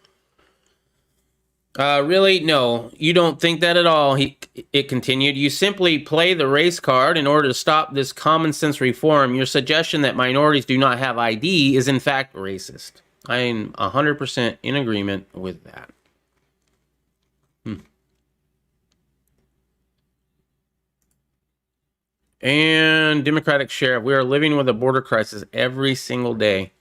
Really? No, you don't think that at all, it continued. You simply play the race card in order to stop this common sense reform. Your suggestion that minorities do not have ID is in fact racist. I am 100% in agreement with that. And Democratic Sheriff, we are living with a border crisis every single day.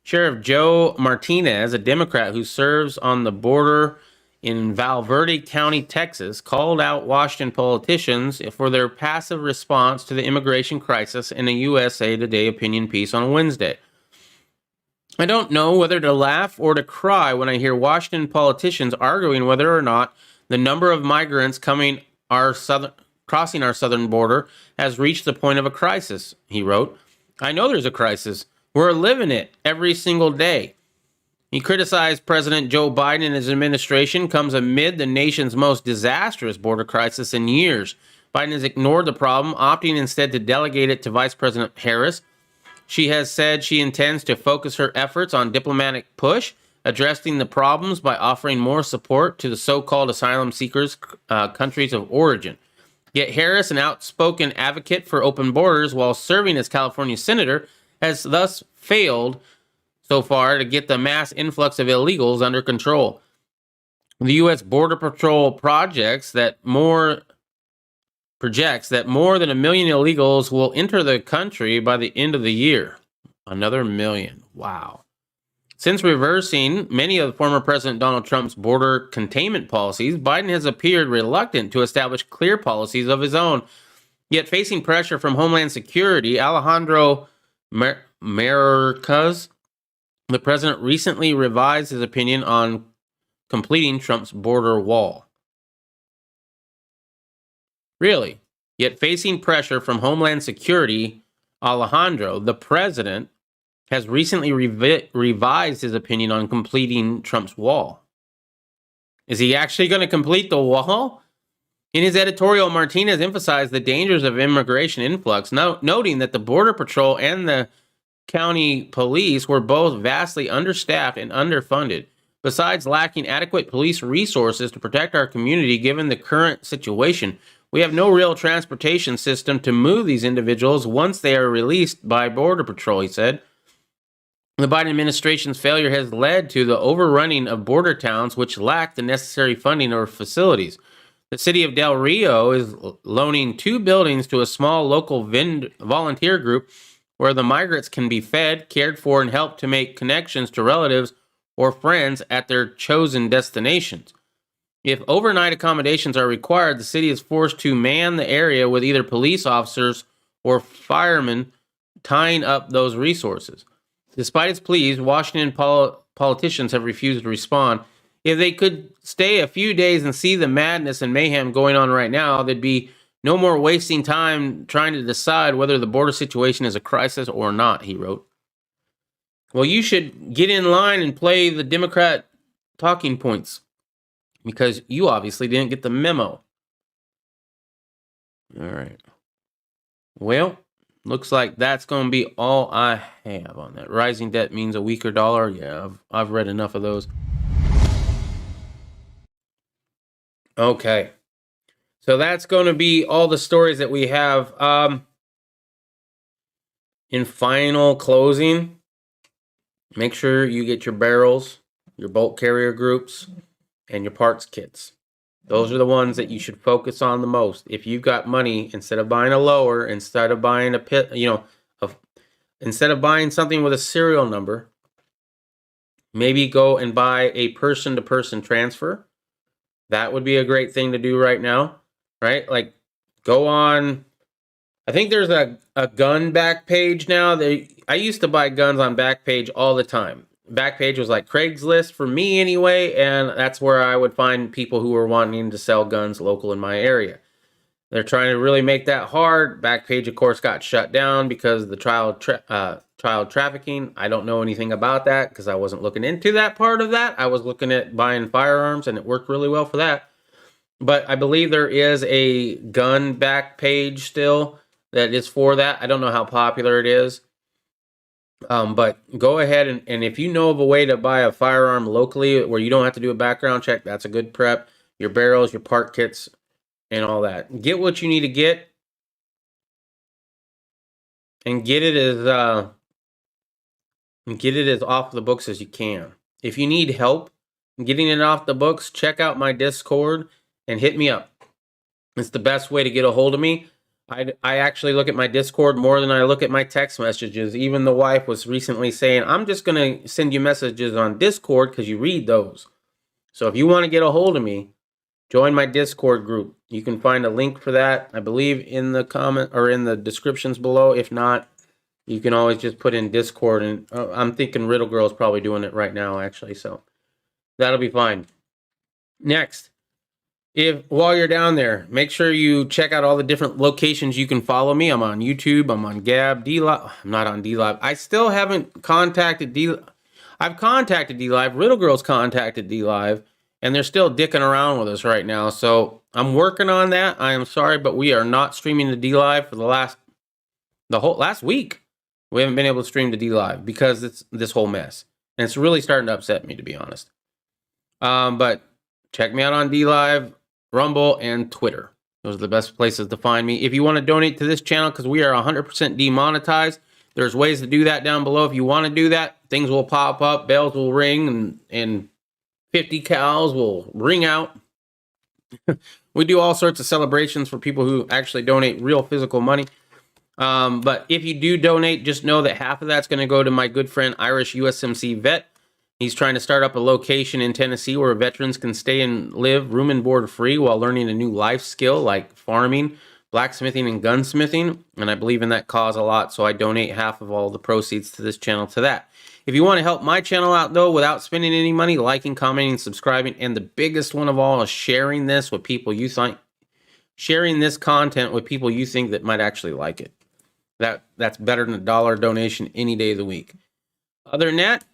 Sheriff Joe Martinez, a Democrat who serves on the border in Valverde County, Texas, called out Washington politicians for their passive response to the immigration crisis in a USA Today opinion piece on Wednesday. I don't know whether to laugh or to cry when I hear Washington politicians arguing whether or not the number of migrants crossing our southern border has reached the point of a crisis, he wrote. I know there's a crisis. We're living it every single day. He criticized President Joe Biden and his administration comes amid the nation's most disastrous border crisis in years. Biden has ignored the problem, opting instead to delegate it to Vice President Harris. She has said she intends to focus her efforts on diplomatic push, addressing the problems by offering more support to the so-called asylum seekers' countries of origin. Yet Harris, an outspoken advocate for open borders while serving as California senator, has thus failed so far to get the mass influx of illegals under control. The U.S. Border Patrol projects that more than 1 million illegals will enter the country by the end of the year. Another 1 million. Wow. Since reversing many of former President Donald Trump's border containment policies, Biden has appeared reluctant to establish clear policies of his own. Yet facing pressure from Homeland Security, Alejandro Mayorkas, the president recently revised his opinion on completing Trump's border wall. Really? Yet facing pressure from Homeland Security, Alejandro, the president, has recently revised his opinion on completing Trump's wall. Is he actually going to complete the wall? In his editorial, Martinez emphasized the dangers of immigration influx, noting that the Border Patrol and the county police were both vastly understaffed and underfunded. Besides lacking adequate police resources to protect our community given the current situation, we have no real transportation system to move these individuals once they are released by Border Patrol, he said. The Biden administration's failure has led to the overrunning of border towns which lack the necessary funding or facilities. The city of Del Rio is loaning 2 buildings to a small local volunteer group where the migrants can be fed, cared for, and helped to make connections to relatives or friends at their chosen destinations. If overnight accommodations are required, the city is forced to man the area with either police officers or firemen tying up those resources. Despite its pleas, Washington politicians have refused to respond. If they could stay a few days and see the madness and mayhem going on right now, there'd be no more wasting time trying to decide whether the border situation is a crisis or not, he wrote. Well, you should get in line and play the Democrat talking points because you obviously didn't get the memo. All right. Well, looks like that's going to be all I have on that. Rising debt means a weaker dollar. Yeah, I've read enough of those. Okay. So that's going to be all the stories that we have. In final closing, make sure you get your barrels, your bulk carrier groups, and your parts kits. Those are the ones that you should focus on the most. If you've got money, instead of buying a lower, instead of buying instead of buying something with a serial number, maybe go and buy a person-to-person transfer. That would be a great thing to do right now, right? Like, go on. I think there's a gun back page now. I used to buy guns on Backpage all the time. Backpage was like Craigslist for me anyway, and that's where I would find people who were wanting to sell guns local in my area. They're trying to really make that hard. Backpage, of course, got shut down because of the child trafficking. I don't know anything about that because I wasn't looking into that part of that. I was looking at buying firearms, and it worked really well for that. But I believe there is a gun back page still that is for that. I don't know how popular it is. But go ahead and if you know of a way to buy a firearm locally where you don't have to do a background check, that's a good prep. Your barrels, your part kits, and all that. Get what you need to get, and get it as off the books as you can. If you need help getting it off the books, check out my Discord and hit me up. It's the best way to get a hold of me. I actually look at my Discord more than I look at my text messages. Even the wife was recently saying, I'm just going to send you messages on Discord because you read those. So if you want to get a hold of me, join my Discord group. You can find a link for that, I believe, in the comment or in the descriptions below. If not, you can always just put in Discord. And I'm thinking Riddle Girl is probably doing it right now, actually. So that'll be fine. Next. While you're down there, make sure you check out all the different locations you can follow me. I'm on YouTube. I'm on Gab, DLive. I'm not on DLive. I still haven't contacted DLive. I've contacted DLive. Riddle Girl's contacted DLive, and they're still dicking around with us right now. So I'm working on that. I am sorry, but we are not streaming to DLive for the whole last week. We haven't been able to stream to DLive because it's this whole mess, and it's really starting to upset me, to be honest. But check me out on DLive, Rumble, and Twitter. Those are the best places to find me. If you want to donate to this channel, because we are 100% demonetized, there's ways to do that down below. If you want to do that, things will pop up, bells will ring, and 50 cows will ring out. We do all sorts of celebrations for people who actually donate real physical money. But if you do donate, just know that half of that's going to go to my good friend Irish USMC vet. He's trying to start up a location in Tennessee where veterans can stay and live room and board free while learning a new life skill like farming, blacksmithing, and gunsmithing. And I believe in that cause a lot, so I donate half of all the proceeds to this channel to that. If you want to help my channel out, though, without spending any money, liking, commenting, subscribing, and the biggest one of all is sharing this with people you think, sharing this content with people you think that might actually like it. That's better than a $1 donation any day of the week. Other than that,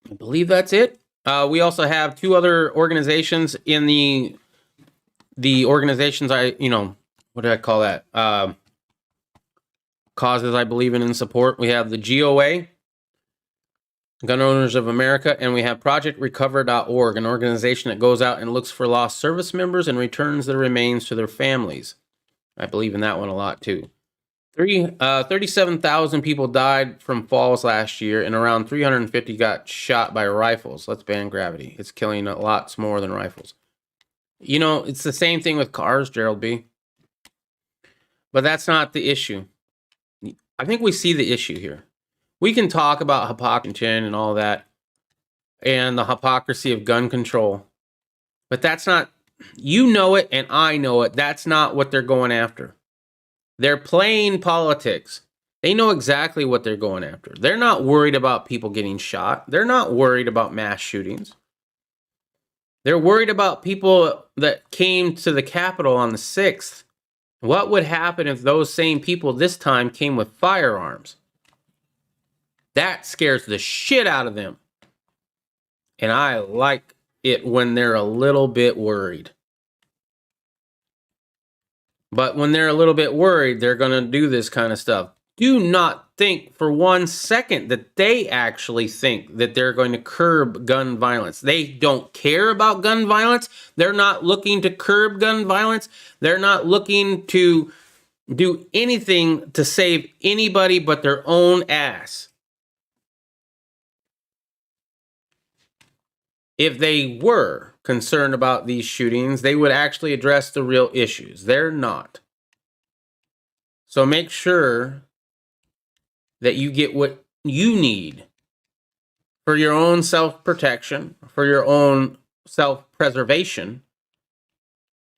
I believe that's it. We also have 2 other organizations in the organizations what do I call that? Causes I believe in and support. We have the GOA, Gun Owners of America, and we have ProjectRecover.org, an organization that goes out and looks for lost service members and returns their remains to their families. I believe in that one a lot too. 37,000 people died from falls last year, and around 350 got shot by rifles. Let's ban gravity. It's killing lots more than rifles. You know, it's the same thing with cars, Gerald B. But that's not the issue. I think we see the issue here. We can talk about hypocrisy and all that, and the hypocrisy of gun control. But that's not, you know it and I know it, that's not what they're going after. They're playing politics. They know exactly what they're going after. They're not worried about people getting shot. They're not worried about mass shootings. They're worried about people that came to the Capitol on the 6th. What would happen if those same people this time came with firearms? That scares the shit out of them. And I like it when they're a little bit worried. But when they're a little bit worried, they're going to do this kind of stuff. Do not think for 1 second that they actually think that they're going to curb gun violence. They don't care about gun violence. They're not looking to curb gun violence. They're not looking to do anything to save anybody but their own ass. If they were concerned about these shootings, they would actually address the real issues. They're not. So make sure that you get what you need for your own self-protection, for your own self-preservation,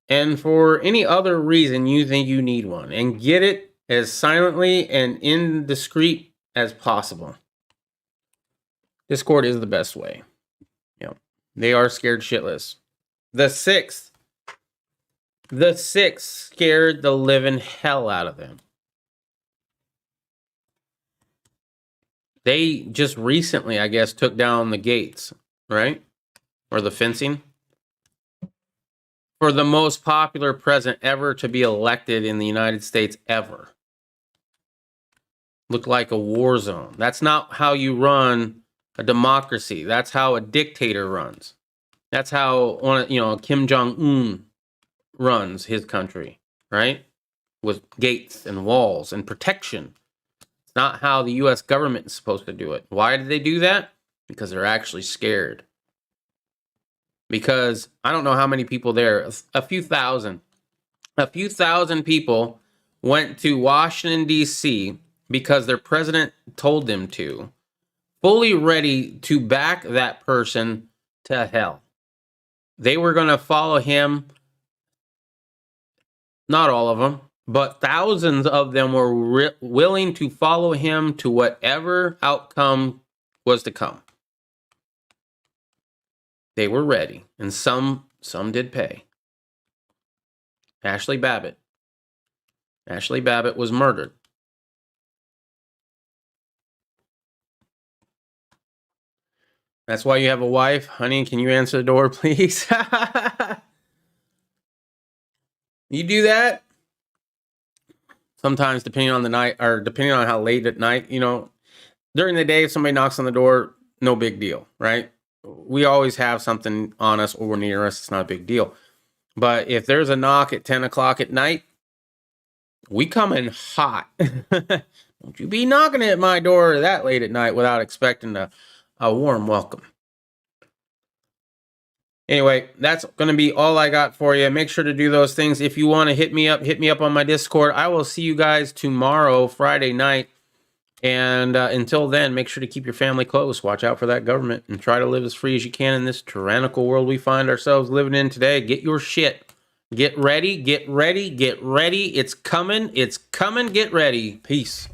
and for any other reason you think you need one. And get it as silently and indiscreet as possible. Discord is the best way. Yep. They are scared shitless. The 6th scared the living hell out of them. They just recently, I guess, took down the gates, right? Or the fencing. For the most popular president ever to be elected in the United States ever. Looked like a war zone. That's not how you run a democracy. That's how a dictator runs. That's how, Kim Jong-un runs his country, right? With gates and walls and protection. It's not how the U.S. government is supposed to do it. Why did they do that? Because they're actually scared. Because I don't know how many people there, a few thousand people went to Washington, D.C. because their president told them to, fully ready to back that person to hell. They were going to follow him. Not all of them, but thousands of them were willing to follow him to whatever outcome was to come. They were ready, and some did pay. Ashley Babbitt was murdered. That's why you have a wife. Honey, can you answer the door, please? You do that? Sometimes, depending on the night, or depending on how late at night, during the day, if somebody knocks on the door, no big deal, right? We always have something on us or near us. It's not a big deal. But if there's a knock at 10 o'clock at night, we come in hot. Don't you be knocking at my door that late at night without expecting a warm welcome. Anyway, that's going to be all I got for you. Make sure to do those things. If you want to hit me up on my Discord. I will see you guys tomorrow, Friday night. And until then, make sure to keep your family close. Watch out for that government and try to live as free as you can in this tyrannical world we find ourselves living in today. Get your shit. Get ready. Get ready. Get ready. It's coming. It's coming. Get ready. Peace.